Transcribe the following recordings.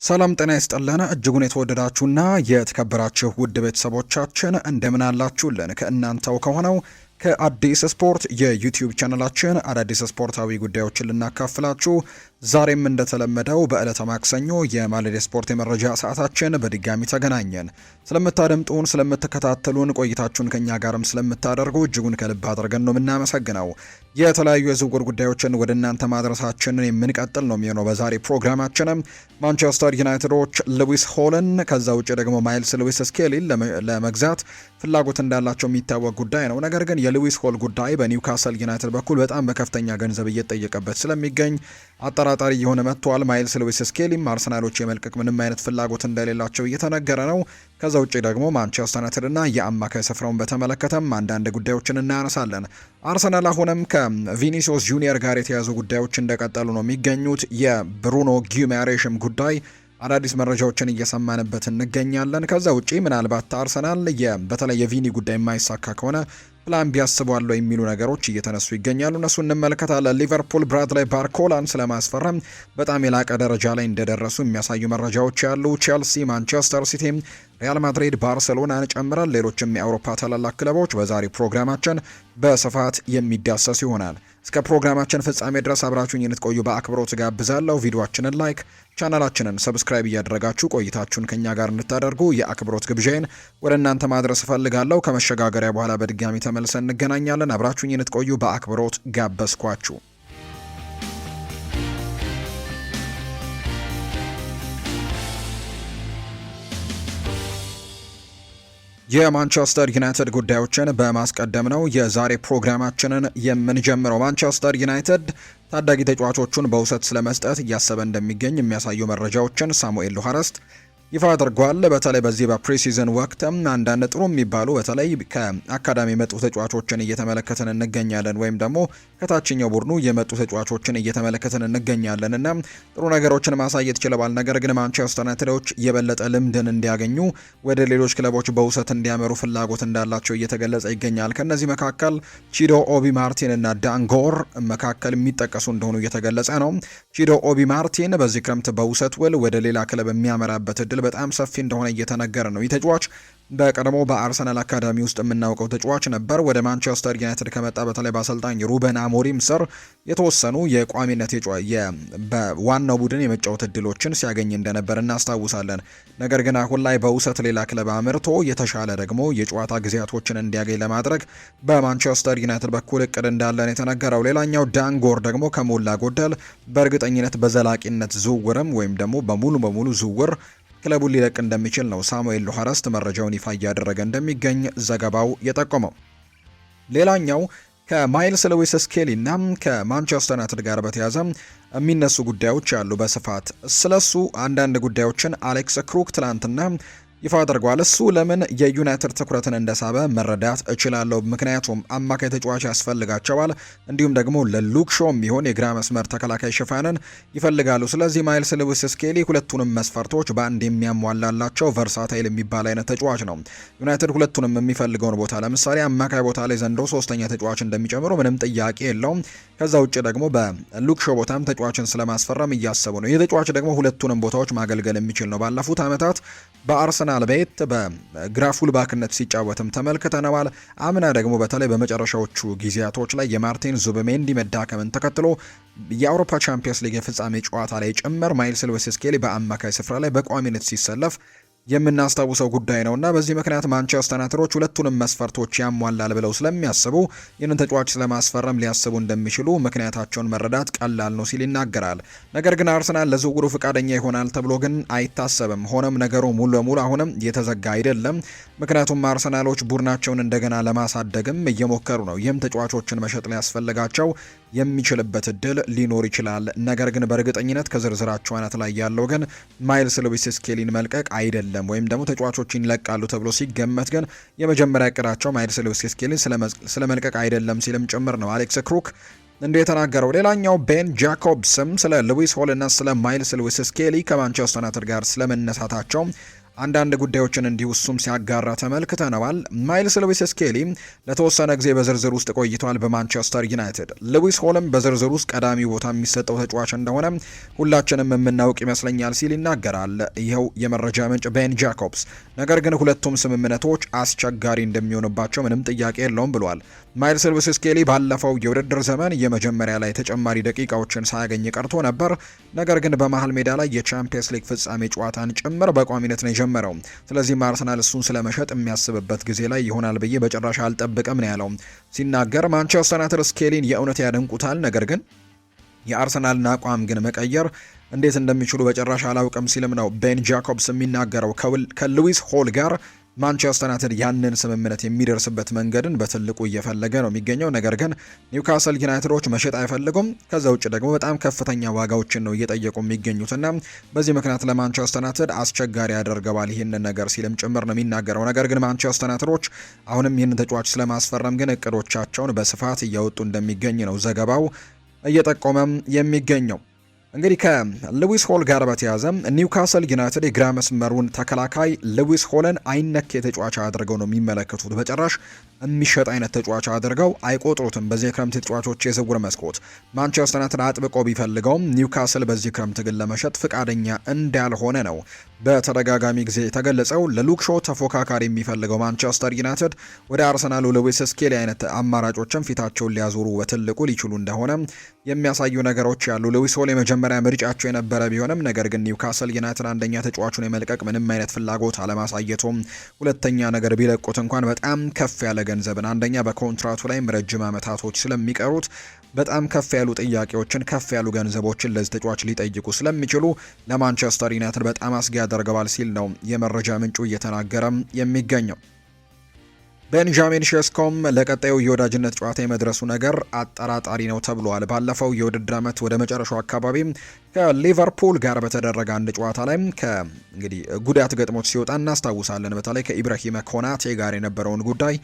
ሰላም ጤና ይስጥልን እጅጉን የተወደዳችሁና የተከበራችሁ ውድ ቤተሰቦቻችን እንደምን አላችሁልን? ከእናንተው ከሆነው ከአዲስ ስፖርት የዩቲዩብ ቻናላችን አዳዲስ ስፖርታዊ ጉዳዮችን ልናካፍላችሁ ዛሬም እንደተለመደው በዕለተ ማክሰኞ የማለዳ ስፖርት የመረጃ ሰዓታችን በድጋሚ ተገናኘን። ስለምታደምጡን፣ ስለምትከታተሉን፣ ቆይታችሁን ከኛ ጋርም ስለምታደርጉ እጅጉን ከልብ አድርገን ነው የምናመሰግነው። የተለያዩ የዝውውር ጉዳዮችን ወደ እናንተ ማድረሳችንን የምንቀጥል ነው የሚሆነው። በዛሬ ፕሮግራማችንም ማንቸስተር ዩናይትዶች ሉዊስ ሆልን ከዛ ውጭ ደግሞ ማይልስ ሉዊስ ስኬሊን ለመግዛት ፍላጎት እንዳላቸው የሚታወቅ ጉዳይ ነው። ነገር ግን የሉዊስ ሆል ጉዳይ በኒውካስል ዩናይትድ በኩል በጣም በከፍተኛ ገንዘብ እየተጠየቀበት ስለሚገኝ አጠራጣሪ የሆነ መጥቷል። ማይልስ ሉዊስ ስኬሊም አርሰናሎች የመልቀቅ ምንም አይነት ፍላጎት እንደሌላቸው እየተነገረ ነው። ከዛ ውጭ ደግሞ ማንቸስተር ዩናይትድ እና የአማካይ ስፍራውን በተመለከተም አንዳንድ ጉዳዮችን እናነሳለን። አርሰናል አሁንም ከቪኒሲዮስ ጁኒየር ጋር የተያዙ ጉዳዮች እንደቀጠሉ ነው የሚገኙት። የብሩኖ ጊማሬሽም ጉዳይ አዳዲስ መረጃዎችን እየሰማንበት እንገኛለን። ከዛ ውጪ ምናልባት አርሰናል በተለይ የቪኒ ጉዳይ የማይሳካ ከሆነ ፕላን ቢያስቧል የሚሉ ነገሮች እየተነሱ ይገኛሉ። እነሱ እንመለከታለን። ሊቨርፑል ብራድላይ ባርኮላን ስለማስፈረም በጣም የላቀ ደረጃ ላይ እንደደረሱ የሚያሳዩ መረጃዎች ያሉ። ቼልሲ፣ ማንቸስተር ሲቲ፣ ሪያል ማድሪድ፣ ባርሴሎናን ጨምረን ሌሎችም የአውሮፓ ታላላቅ ክለቦች በዛሬ ፕሮግራማችን በስፋት የሚዳሰስ ይሆናል። እስከ ፕሮግራማችን ፍጻሜ ድረስ አብራችሁኝ እንድትቆዩ በአክብሮት ጋብዛለሁ። ቪዲዮአችንን ላይክ፣ ቻናላችንን ሰብስክራይብ እያደረጋችሁ ቆይታችሁን ከኛ ጋር እንድታደርጉ የአክብሮት ግብዣዬን ወደ እናንተ ማድረስ እፈልጋለሁ። ከመሸጋገሪያ በኋላ በድጋሚ ተመልሰን እንገናኛለን። አብራችሁኝ እንድትቆዩ በአክብሮት ጋበዝኳችሁ። የማንቸስተር ዩናይትድ ጉዳዮችን በማስቀደም ነው የዛሬ ፕሮግራማችንን የምንጀምረው። ማንቸስተር ዩናይትድ ታዳጊ ተጫዋቾቹን በውሰት ስለመስጠት እያሰበ እንደሚገኝ የሚያሳዩ መረጃዎችን ሳሙኤል ሉሃረስት ይፋ አድርጓል። በተለይ በዚህ በፕሪሲዝን ወቅትም አንዳንድ ጥሩ የሚባሉ በተለይ ከአካዳሚ የመጡ ተጫዋቾችን እየተመለከትን እንገኛለን፣ ወይም ደግሞ ከታችኛው ቡድኑ የመጡ ተጫዋቾችን እየተመለከትን እንገኛለን እና ጥሩ ነገሮችን ማሳየት ችለዋል። ነገር ግን ማንቸስተር ዩናይትዶች የበለጠ ልምድን እንዲያገኙ ወደ ሌሎች ክለቦች በውሰት እንዲያመሩ ፍላጎት እንዳላቸው እየተገለጸ ይገኛል። ከነዚህ መካከል ቺዶ ኦቢ ማርቲን እና ዳንጎር መካከል የሚጠቀሱ እንደሆኑ እየተገለጸ ነው። ቺዶ ኦቢ ማርቲን በዚህ ክረምት በውሰት ውል ወደ ሌላ ክለብ የሚያመራበት እድል በጣም ሰፊ እንደሆነ እየተነገረ ነው። ይህ ተጫዋች በቀድሞ በአርሰናል አካዳሚ ውስጥ የምናውቀው ተጫዋች ነበር። ወደ ማንቸስተር ዩናይትድ ከመጣ በተለይ በአሰልጣኝ ሩበን አሞሪም ስር የተወሰኑ የቋሚነት በዋናው ቡድን የመጫወት እድሎችን ሲያገኝ እንደነበር እናስታውሳለን። ነገር ግን አሁን ላይ በውሰት ሌላ ክለብ አምርቶ የተሻለ ደግሞ የጨዋታ ጊዜያቶችን እንዲያገኝ ለማድረግ በማንቸስተር ዩናይትድ በኩል እቅድ እንዳለን የተነገረው። ሌላኛው ዳንጎር ደግሞ ከሞላ ጎደል በእርግጠኝነት በዘላቂነት ዝውውርም ወይም ደግሞ በሙሉ በሙሉ ዝውውር ክለቡን ሊለቅ እንደሚችል ነው ሳሙኤል ሉሃረስት መረጃውን ይፋ እያደረገ እንደሚገኝ ዘገባው የጠቆመው። ሌላኛው ከማይልስ ሉዊስ ስኬሊ እና ከማንቸስተር ዩናይትድ ጋር በተያያዘ የሚነሱ ጉዳዮች አሉ። በስፋት ስለሱ አንዳንድ ጉዳዮችን አሌክስ ክሩክ ትላንትና ይፋ አድርጓል። እሱ ለምን የዩናይትድ ትኩረትን እንደሳበ መረዳት እችላለሁ። ምክንያቱም አማካይ ተጫዋች ያስፈልጋቸዋል፣ እንዲሁም ደግሞ ለሉክ ሾው የሚሆን የግራ መስመር ተከላካይ ሽፋንን ይፈልጋሉ። ስለዚህ ማይልስ ሉዊስ ስኬሊ ሁለቱንም መስፈርቶች በአንድ የሚያሟላላቸው ቨርሳታይል የሚባል አይነት ተጫዋች ነው። ዩናይትድ ሁለቱንም የሚፈልገውን ቦታ ለምሳሌ አማካይ ቦታ ላይ ዘንድሮ ሶስተኛ ተጫዋች እንደሚጨምሩ ምንም ጥያቄ የለውም። ከዛ ውጭ ደግሞ በሉክ ሾው ቦታም ተጫዋችን ስለማስፈረም እያሰቡ ነው። ይህ ተጫዋች ደግሞ ሁለቱንም ቦታዎች ማገልገል የሚችል ነው። ባለፉት ዓመታት በአርሰናል ቤት በግራ ፉልባክነት ሲጫወትም ተመልክተነዋል። አምና ደግሞ በተለይ በመጨረሻዎቹ ጊዜያቶች ላይ የማርቲን ዙቢሜንዲ መዳከምን ተከትሎ የአውሮፓ ቻምፒየንስ ሊግ የፍጻሜ ጨዋታ ላይ ጭምር ማይልስ ሉዊስ ስኬሊ በአማካይ ስፍራ ላይ በቋሚነት ሲሰለፍ የምናስታውሰው ጉዳይ ነውና በዚህ ምክንያት ማንቸስተር ዩናይትዶች ሁለቱንም መስፈርቶች ያሟላል ብለው ስለሚያስቡ ይህንን ተጫዋች ስለማስፈረም ሊያስቡ እንደሚችሉ ምክንያታቸውን መረዳት ቀላል ነው ሲል ይናገራል። ነገር ግን አርሰናል ለዝውውሩ ፈቃደኛ ይሆናል ተብሎ ግን አይታሰብም። ሆነም ነገሩ ሙሉ ለሙሉ አሁንም የተዘጋ አይደለም። ምክንያቱም አርሰናሎች ቡድናቸውን እንደገና ለማሳደግም እየሞከሩ ነው። ይህም ተጫዋቾችን መሸጥ ሊያስፈልጋቸው የሚችልበት እድል ሊኖር ይችላል። ነገር ግን በእርግጠኝነት ከዝርዝራቸው አናት ላይ ያለው ግን ማይልስ ሉዊስ ስኬሊን መልቀቅ አይደለም፣ ወይም ደግሞ ተጫዋቾችን ይለቃሉ ተብሎ ሲገመት ግን የመጀመሪያ እቅዳቸው ማይልስ ሉዊስ ስኬሊን ስለመልቀቅ አይደለም ሲልም ጭምር ነው አሌክስ ክሩክ እንደ የተናገረው። ሌላኛው ቤን ጃኮብስም ስለ ሉዊስ ሆል እና ስለ ማይልስ ሉዊስ ስኬሊ ከማንቸስተር ዩናይትድ ጋር ስለመነሳታቸው አንዳንድ ጉዳዮችን እንዲሁ እሱም ሲያጋራ ተመልክተነዋል። ማይልስ ሉዊስ ስኬሊ ለተወሰነ ጊዜ በዝርዝር ውስጥ ቆይቷል በማንቸስተር ዩናይትድ። ሉዊስ ሆልም በዝርዝር ውስጥ ቀዳሚ ቦታ የሚሰጠው ተጫዋች እንደሆነ ሁላችንም የምናውቅ ይመስለኛል ሲል ይናገራል ይኸው የመረጃ ምንጭ ቤን ጃኮብስ። ነገር ግን ሁለቱም ስምምነቶች አስቸጋሪ እንደሚሆንባቸው ምንም ጥያቄ የለውም ብሏል። ማይልስ ሉዊስ ስኬሊ ባለፈው የውድድር ዘመን የመጀመሪያ ላይ ተጨማሪ ደቂቃዎችን ሳያገኝ ቀርቶ ነበር። ነገር ግን በመሃል ሜዳ ላይ የቻምፒየንስ ሊግ ፍጻሜ ጨዋታን ጭምር በቋሚነት ነው የጀመረው። ስለዚህም አርሰናል እሱን ስለመሸጥ የሚያስብበት ጊዜ ላይ ይሆናል ብዬ በጭራሽ አልጠብቅም ነው ያለው ሲናገር። ማንቸስተር ዩናይትድ ስኬሊን የእውነት ያደንቁታል፣ ነገር ግን የአርሰናልን አቋም ግን መቀየር እንዴት እንደሚችሉ በጭራሽ አላውቅም ሲልም ነው ቤን ጃኮብስ የሚናገረው። ከሉዊስ ሆል ጋር ማንቸስተር ዩናይትድ ያንን ስምምነት የሚደርስበት መንገድን በትልቁ እየፈለገ ነው የሚገኘው። ነገር ግን ኒውካስል ዩናይትዶች መሸጥ አይፈልጉም። ከዛ ውጭ ደግሞ በጣም ከፍተኛ ዋጋዎችን ነው እየጠየቁ የሚገኙትና በዚህ ምክንያት ለማንቸስተር ዩናይትድ አስቸጋሪ ያደርገዋል ይህንን ነገር ሲልም ጭምር ነው የሚናገረው። ነገር ግን ማንቸስተር ዩናይትዶች አሁንም ይህንን ተጫዋች ስለማስፈረም ግን እቅዶቻቸውን በስፋት እያወጡ እንደሚገኝ ነው ዘገባው እየጠቆመም የሚገኘው። እንግዲህ ከሉዊስ ሆል ጋር በተያያዘ ኒውካስል ዩናይትድ የግራ መስመሩን ተከላካይ ሉዊስ ሆልን አይነኬ ተጫዋች አድርገው ነው የሚመለከቱት። በጭራሽ የሚሸጥ አይነት ተጫዋች አድርገው አይቆጥሩትም። በዚህ ክረምት ተጫዋቾች የዝውውር መስኮት ማንቸስተር ዩናይትድ አጥብቆ ቢፈልገውም ኒውካስል በዚህ ክረምት ግን ለመሸጥ ፍቃደኛ እንዳልሆነ ነው በተደጋጋሚ ጊዜ የተገለጸው። ለሉክ ሾው ተፎካካሪ የሚፈልገው ማንቸስተር ዩናይትድ ወደ አርሰናሉ ሉዊስ ስኬሊ አይነት አማራጮችን ፊታቸውን ሊያዞሩ በትልቁ ሊችሉ እንደሆነ የሚያሳዩ ነገሮች ያሉ። ሉዊስ ሆል የመጀመሪያ ምርጫቸው የነበረ ቢሆንም ነገር ግን ኒውካስል ዩናይትድ አንደኛ ተጫዋቹን የመልቀቅ ምንም አይነት ፍላጎት አለማሳየቱም፣ ሁለተኛ ነገር ቢለቁት እንኳን በጣም ከፍ ያለ ገንዘብን አንደኛ በኮንትራቱ ላይም ረጅም ዓመታቶች ስለሚቀሩት በጣም ከፍ ያሉ ጥያቄዎችን ከፍ ያሉ ገንዘቦችን ለዚህ ተጫዋች ሊጠይቁ ስለሚችሉ ለማንቸስተር ዩናይትድ በጣም አስጊ ያደርገዋል ሲል ነው የመረጃ ምንጩ እየተናገረ የሚገኘው። ቤንጃሚን ሼስኮም ለቀጣዩ የወዳጅነት ጨዋታ የመድረሱ ነገር አጠራጣሪ ነው ተብሏል። ባለፈው የውድድር ዓመት ወደ መጨረሻው አካባቢ ከሊቨርፑል ጋር በተደረገ አንድ ጨዋታ ላይ እንግዲህ ጉዳት ገጥሞት ሲወጣ እናስታውሳለን። በተለይ ከኢብራሂም ኮናቴ ጋር የነበረውን ጉዳይ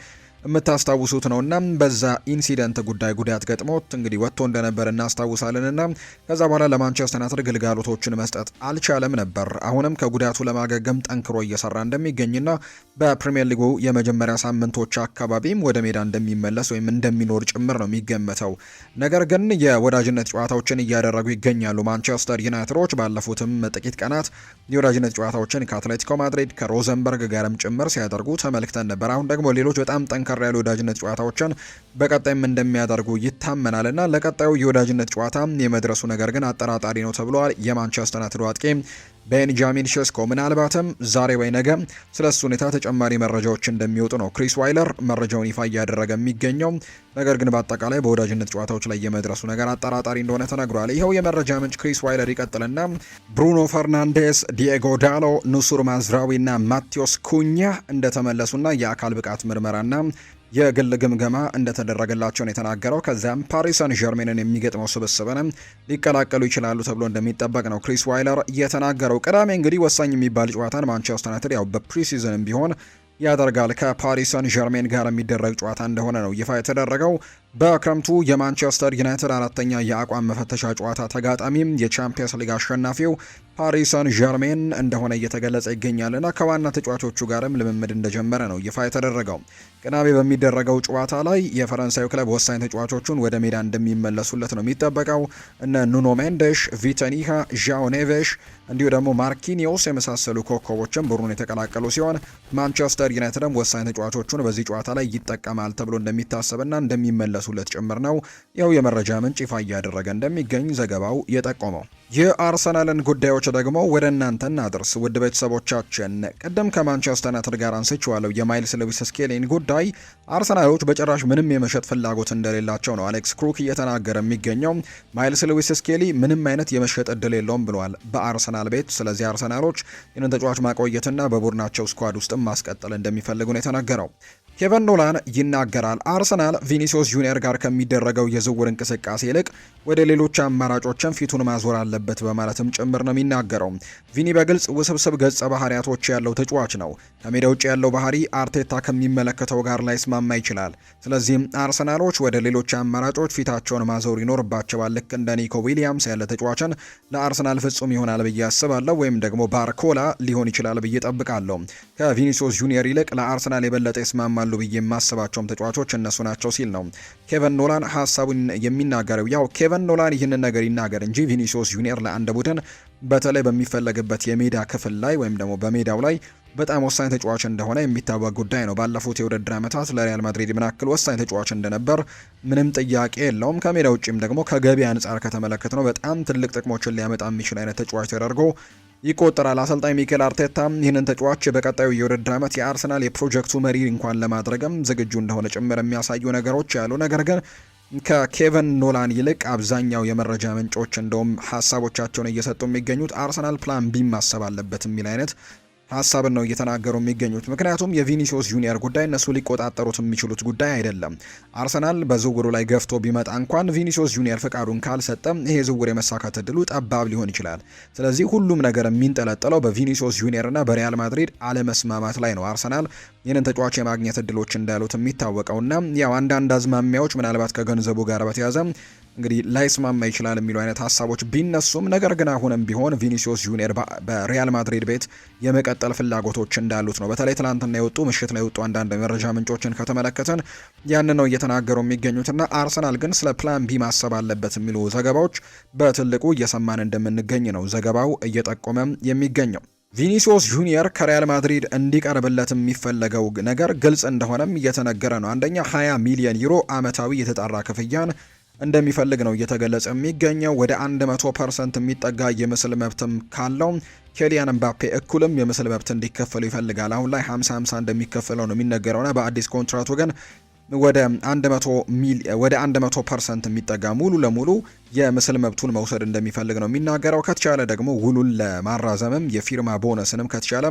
የምታስታውሱት ነውና በዛ ኢንሲደንት ጉዳት ገጥሞት እንግዲህ ወጥቶ እንደነበር እናስታውሳለንና ከዛ በኋላ ለማንቸስተር ዩናይትድ ግልጋሎቶችን መስጠት አልቻለም ነበር። አሁንም ከጉዳቱ ለማገገም ጠንክሮ እየሰራ እንደሚገኝና በፕሪሚየር ሊጉ የመጀመሪያ ሳምንቶች አካባቢም ወደ ሜዳ እንደሚመለስ ወይም እንደሚኖር ጭምር ነው የሚገመተው። ነገር ግን የወዳጅነት ጨዋታዎችን እያደረጉ ይገኛሉ ማንቸስተር ዩናይትዶች። ባለፉትም ጥቂት ቀናት የወዳጅነት ጨዋታዎችን ከአትሌቲኮ ማድሪድ ከሮዘንበርግ ጋርም ጭምር ሲያደርጉ ተመልክተን ነበር። አሁን ደግሞ ሌሎች በጣም ጠንካራ ያሉ የወዳጅነት ጨዋታዎችን በቀጣይም እንደሚያደርጉ ይታመናልና ለቀጣዩ የወዳጅነት ጨዋታ የመድረሱ ነገር ግን አጠራጣሪ ነው ተብሏል። የማንቸስተር ዩናይትድ አጥቂ ቤንጃሚን ሼስኮ ምናልባትም ዛሬ ወይ ነገ ስለሱ ሁኔታ ተጨማሪ መረጃዎች እንደሚወጡ ነው ክሪስ ዋይለር መረጃውን ይፋ እያደረገ የሚገኘው። ነገር ግን በአጠቃላይ በወዳጅነት ጨዋታዎች ላይ የመድረሱ ነገር አጠራጣሪ እንደሆነ ተነግሯል። ይኸው የመረጃ ምንጭ ክሪስ ዋይለር ይቀጥልና ብሩኖ ፈርናንዴስ፣ ዲኤጎ ዳሎ፣ ኑሱር ማዝራዊ እና ማቴዎስ ኩኛ እንደተመለሱና የአካል ብቃት ምርመራና የግል ግምገማ እንደተደረገላቸው ነው የተናገረው። ከዚያም ፓሪስ ሰን ዠርሜንን የሚገጥመው ስብስብንም ሊቀላቀሉ ይችላሉ ተብሎ እንደሚጠበቅ ነው ክሪስ ዋይለር የተናገረው። ቅዳሜ እንግዲህ ወሳኝ የሚባል ጨዋታን ማንቸስተር ዩናይትድ ያው በፕሪሲዝንም ቢሆን ያደርጋል። ከፓሪስ ሰን ዠርሜን ጋር የሚደረግ ጨዋታ እንደሆነ ነው ይፋ የተደረገው። በክረምቱ የማንቸስተር ዩናይትድ አራተኛ የአቋም መፈተሻ ጨዋታ ተጋጣሚም የቻምፒየንስ ሊግ አሸናፊው ፓሪስ ሰን ዠርሜን እንደሆነ እየተገለጸ ይገኛልና ከዋና ተጫዋቾቹ ጋርም ልምምድ እንደጀመረ ነው ይፋ የተደረገው። ቅዳሜ በሚደረገው ጨዋታ ላይ የፈረንሳዩ ክለብ ወሳኝ ተጫዋቾቹን ወደ ሜዳ እንደሚመለሱለት ነው የሚጠበቀው። እነ ኑኖ ሜንዴሽ፣ ቪተኒሃ፣ ዣኦ ኔቬሽ እንዲሁ ደግሞ ማርኪኒዮስ የመሳሰሉ ኮከቦችም ቡድኑን የተቀላቀሉ ሲሆን ማንቸስተር ዩናይትድም ወሳኝ ተጫዋቾቹን በዚህ ጨዋታ ላይ ይጠቀማል ተብሎ እንደሚታሰብና እንደሚመለሱለት ጭምር ነው ይኸው የመረጃ ምንጭ ይፋ እያደረገ እንደሚገኝ ዘገባው የጠቆመው። የአርሰናልን ጉዳዮች ደግሞ ወደ እናንተ እናድርስ ውድ ቤተሰቦቻችን። ቅድም ከማንቸስተር ዩናይትድ ጋር አንስቼዋለሁ የማይልስ ሉዊስ ስኬሊን ጉዳይ። አርሰናሎች በጭራሽ ምንም የመሸጥ ፍላጎት እንደሌላቸው ነው አሌክስ ክሩክ እየተናገረ የሚገኘው። ማይልስ ሉዊስ ስኬሊ ምንም አይነት የመሸጥ እድል የለውም ብለዋል በአርሰናል ቤት። ስለዚህ አርሰናሎች ይህንን ተጫዋች ማቆየትና በቡድናቸው ስኳድ ውስጥም ማስቀጠል እንደሚፈልጉ ነው የተናገረው። ኬቨን ኖላን ይናገራል። አርሰናል ቪኒሲዮስ ጁኒየር ጋር ከሚደረገው የዝውውር እንቅስቃሴ ይልቅ ወደ ሌሎች አማራጮችን ፊቱን ማዞር አለበት አለበት በማለትም ጭምር ነው የሚናገረው። ቪኒ በግልጽ ውስብስብ ገጸ ባህሪያቶች ያለው ተጫዋች ነው። ከሜዳ ውጭ ያለው ባህሪ አርቴታ ከሚመለከተው ጋር ላይስማማ ይችላል። ስለዚህም አርሰናሎች ወደ ሌሎች አማራጮች ፊታቸውን ማዞር ይኖርባቸዋል። ልክ እንደ ኒኮ ዊሊያምስ ያለ ተጫዋችን ለአርሰናል ፍጹም ይሆናል ብዬ አስባለሁ፣ ወይም ደግሞ ባርኮላ ሊሆን ይችላል ብዬ ጠብቃለሁ። ከቪኒሲዮስ ጁኒየር ይልቅ ለአርሰናል የበለጠ ይስማማሉ ብዬ የማስባቸውም ተጫዋቾች እነሱ ናቸው ሲል ነው ኬቨን ኖላን ሀሳቡን የሚናገረው። ያው ኬቨን ኖላን ይህንን ነገር ይናገር እንጂ ቪኒሲዮስ ጁኒየር ለአንድ ቡድን በተለይ በሚፈለግበት የሜዳ ክፍል ላይ ወይም ደግሞ በሜዳው ላይ በጣም ወሳኝ ተጫዋች እንደሆነ የሚታወቅ ጉዳይ ነው። ባለፉት የውድድር ዓመታት ለሪያል ማድሪድ ምን ያክል ወሳኝ ተጫዋች እንደነበር ምንም ጥያቄ የለውም። ከሜዳ ውጭም ደግሞ ከገቢ አንጻር ከተመለከት ነው በጣም ትልቅ ጥቅሞችን ሊያመጣ የሚችል አይነት ተጫዋች ተደርጎ ይቆጠራል። አሰልጣኝ ሚኬል አርቴታ ይህንን ተጫዋች በቀጣዩ የውድድር ዓመት የአርሰናል የፕሮጀክቱ መሪ እንኳን ለማድረግም ዝግጁ እንደሆነ ጭምር የሚያሳዩ ነገሮች ያሉ፣ ነገር ግን ከኬቨን ኖላን ይልቅ አብዛኛው የመረጃ ምንጮች እንደውም ሀሳቦቻቸውን እየሰጡ የሚገኙት አርሰናል ፕላን ቢ ማሰብ አለበት የሚል አይነት ሀሳብን ነው እየተናገሩ የሚገኙት። ምክንያቱም የቪኒሲዮስ ጁኒየር ጉዳይ እነሱ ሊቆጣጠሩት የሚችሉት ጉዳይ አይደለም። አርሰናል በዝውውሩ ላይ ገፍቶ ቢመጣ እንኳን ቪኒሲዮስ ጁኒየር ፍቃዱን ካልሰጠ ይሄ ዝውውር የመሳካት እድሉ ጠባብ ሊሆን ይችላል። ስለዚህ ሁሉም ነገር የሚንጠለጠለው በቪኒሲዮስ ጁኒየር እና በሪያል ማድሪድ አለመስማማት ላይ ነው። አርሰናል ይህንን ተጫዋች የማግኘት እድሎች እንዳሉት የሚታወቀውና ያው አንዳንድ አዝማሚያዎች ምናልባት ከገንዘቡ ጋር በተያዘ እንግዲህ ላይስማማ ይችላል የሚሉ አይነት ሀሳቦች ቢነሱም ነገር ግን አሁንም ቢሆን ቪኒሲዮስ ጁኒየር በሪያል ማድሪድ ቤት የመቀጠል ፍላጎቶች እንዳሉት ነው። በተለይ ትናንትና ምሽት ላይ የወጡ አንዳንድ መረጃ ምንጮችን ከተመለከተን ያን ነው እየተናገሩ የሚገኙትና አርሰናል ግን ስለ ፕላን ቢ ማሰብ አለበት የሚሉ ዘገባዎች በትልቁ እየሰማን እንደምንገኝ ነው ዘገባው እየጠቆመ የሚገኘው። ቪኒሲዮስ ጁኒየር ከሪያል ማድሪድ እንዲቀርብለት የሚፈለገው ነገር ግልጽ እንደሆነም እየተነገረ ነው። አንደኛ 20 ሚሊዮን ዩሮ አመታዊ የተጣራ ክፍያን እንደሚፈልግ ነው እየተገለጸ የሚገኘው። ወደ 100% የሚጠጋ የምስል መብትም ካለው ኬሊያን ምባፔ እኩልም የምስል መብት እንዲከፈሉ ይፈልጋል። አሁን ላይ 50-50 እንደሚከፈለው ነው የሚነገረውና በአዲስ ኮንትራቱ ግን ወደ 100% የሚጠጋ ሙሉ ለሙሉ የምስል መብቱን መውሰድ እንደሚፈልግ ነው የሚናገረው። ከተቻለ ደግሞ ውሉን ለማራዘምም የፊርማ ቦነስንም ከተቻለ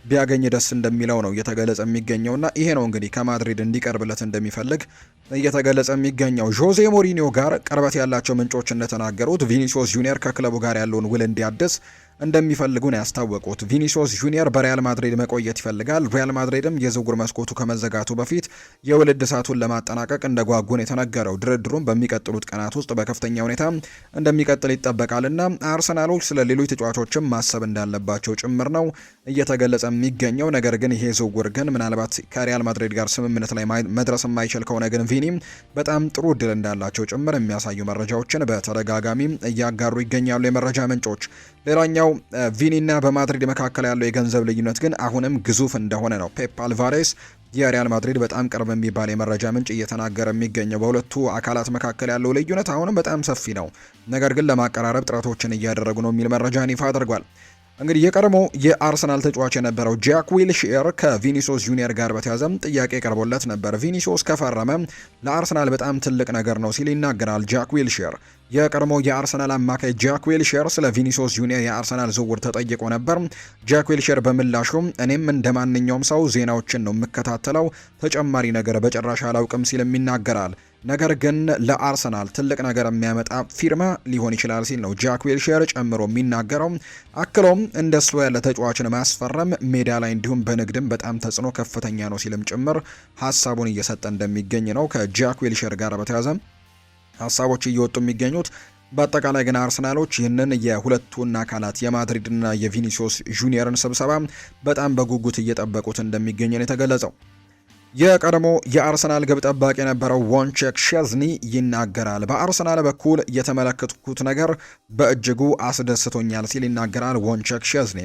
ቢያገኝ ደስ እንደሚለው ነው እየተገለጸ የሚገኘውና ይሄ ነው እንግዲህ ከማድሪድ እንዲቀርብለት እንደሚፈልግ እየተገለጸ የሚገኘው። ጆዜ ሞሪኒዮ ጋር ቅርበት ያላቸው ምንጮች እንደተናገሩት ቪኒሲዮስ ጁኒየር ከክለቡ ጋር ያለውን ውል እንዲያድስ እንደሚፈልጉ ነው ያስታወቁት። ቪኒሲዮስ ጁኒየር በሪያል ማድሪድ መቆየት ይፈልጋል። ሪያል ማድሪድም የዝውውር መስኮቱ ከመዘጋቱ በፊት የውል እድሳቱን ለማጠናቀቅ እንደጓጉን የተነገረው። ድርድሩም በሚቀጥሉት ቀናት ውስጥ በከፍተኛ ሁኔታ እንደሚቀጥል ይጠበቃልና አርሰናሎች ስለ ሌሎች ተጫዋቾችም ማሰብ እንዳለባቸው ጭምር ነው እየተገለጸ የሚገኘው። ነገር ግን ይሄ ዝውውር ግን ምናልባት ከሪያል ማድሪድ ጋር ስምምነት ላይ መድረስ የማይችል ከሆነ ግን ቪኒም በጣም ጥሩ እድል እንዳላቸው ጭምር የሚያሳዩ መረጃዎችን በተደጋጋሚ እያጋሩ ይገኛሉ የመረጃ ምንጮች። ሌላኛው ቪኒና በማድሪድ መካከል ያለው የገንዘብ ልዩነት ግን አሁንም ግዙፍ እንደሆነ ነው ፔፕ አልቫሬስ የሪያል ማድሪድ በጣም ቅርብ የሚባል የመረጃ ምንጭ እየተናገረ የሚገኘው። በሁለቱ አካላት መካከል ያለው ልዩነት አሁንም በጣም ሰፊ ነው፣ ነገር ግን ለማቀራረብ ጥረቶችን እያደረጉ ነው የሚል መረጃን ይፋ አድርጓል። እንግዲህ የቀድሞ የአርሰናል ተጫዋች የነበረው ጃክ ዊልሼር ከቪኒሲዮስ ጁኒየር ጋር በተያዘም ጥያቄ ቀርቦለት ነበር። ቪኒሲዮስ ከፈረመ ለአርሰናል በጣም ትልቅ ነገር ነው ሲል ይናገራል ጃክ ዊልሼር። የቀድሞ የአርሰናል አማካይ ጃክ ዊልሼር ስለ ቪኒሲዮስ ጁኒየር የአርሰናል ዝውውር ተጠይቆ ነበር። ጃክ ዊልሼር በምላሹም እኔም እንደ ማንኛውም ሰው ዜናዎችን ነው የምከታተለው፣ ተጨማሪ ነገር በጭራሽ አላውቅም ሲልም ይናገራል። ነገር ግን ለአርሰናል ትልቅ ነገር የሚያመጣ ፊርማ ሊሆን ይችላል ሲል ነው ጃክ ዊልሼር ጨምሮ የሚናገረው። አክሎም እንደሱ ያለ ተጫዋችን ማስፈረም ሜዳ ላይ እንዲሁም በንግድም በጣም ተጽዕኖ ከፍተኛ ነው ሲልም ጭምር ሀሳቡን እየሰጠ እንደሚገኝ ነው ከጃክ ዊልሼር ጋር በተያያዘ ሀሳቦች እየወጡ የሚገኙት። በአጠቃላይ ግን አርሰናሎች ይህንን የሁለቱን አካላት የማድሪድና የቪኒሲዮስ ጁኒየርን ስብሰባ በጣም በጉጉት እየጠበቁት እንደሚገኝ ነው የተገለጸው። የቀድሞ የአርሰናል ግብ ጠባቂ የነበረው ወንቼክ ሼዝኒ ይናገራል። በአርሰናል በኩል የተመለከትኩት ነገር በእጅጉ አስደስቶኛል ሲል ይናገራል ወንቼክ ሼዝኒ።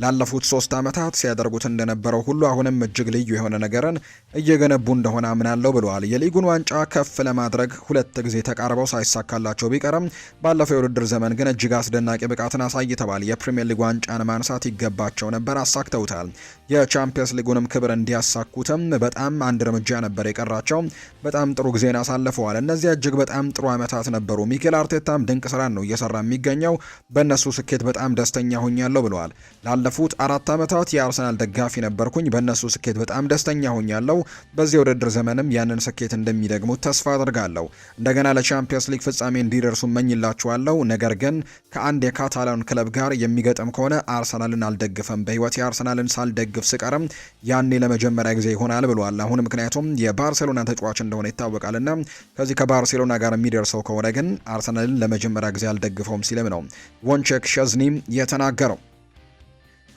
ላለፉት 3 ዓመታት ሲያደርጉት እንደነበረው ሁሉ አሁንም እጅግ ልዩ የሆነ ነገርን እየገነቡ እንደሆነ አምናለሁ ብለዋል። የሊጉን ዋንጫ ከፍ ለማድረግ 2 ጊዜ ተቃርበው ሳይሳካላቸው ቢቀርም ባለፈው የውድድር ዘመን ግን እጅግ አስደናቂ ብቃትን አሳይተዋል። የፕሪሚየር ሊግ ዋንጫን ማንሳት ይገባቸው ነበር፣ አሳክተውታል። የቻምፒየንስ ሊጉንም ክብር እንዲያሳኩትም በጣም አንድ እርምጃ ነበር የቀራቸው። በጣም ጥሩ ጊዜን አሳልፈዋል። እነዚያ እጅግ በጣም ጥሩ ዓመታት ነበሩ። ሚኬል አርቴታም ድንቅ ስራን ነው እየሰራ የሚገኘው። በእነሱ ስኬት በጣም ደስተኛ ሆኛለሁ ብለዋል። ላለፉት 4 ዓመታት የአርሰናል ደጋፊ ነበርኩኝ። በእነሱ ስኬት በጣም ደስተኛ ሆኛለሁ። በዚህ ውድድር ዘመንም ያንን ስኬት እንደሚደግሙት ተስፋ አድርጋለሁ። እንደገና ለቻምፒየንስ ሊግ ፍጻሜ እንዲደርሱ እመኝላቸዋለሁ። ነገር ግን ከአንድ የካታላን ክለብ ጋር የሚገጥም ከሆነ አርሰናልን አልደግፈም። በህይወት የአርሰናልን ሳልደግፍ ስቀርም ያኔ ለመጀመሪያ ጊዜ ይሆናል ብሏል። አሁን ምክንያቱም የባርሴሎና ተጫዋች እንደሆነ ይታወቃልና ከዚህ ከባርሴሎና ጋር የሚደርሰው ከሆነ ግን አርሰናልን ለመጀመሪያ ጊዜ አልደግፈውም ሲልም ነው ወንቼክ ሸዝኒም የተናገረው።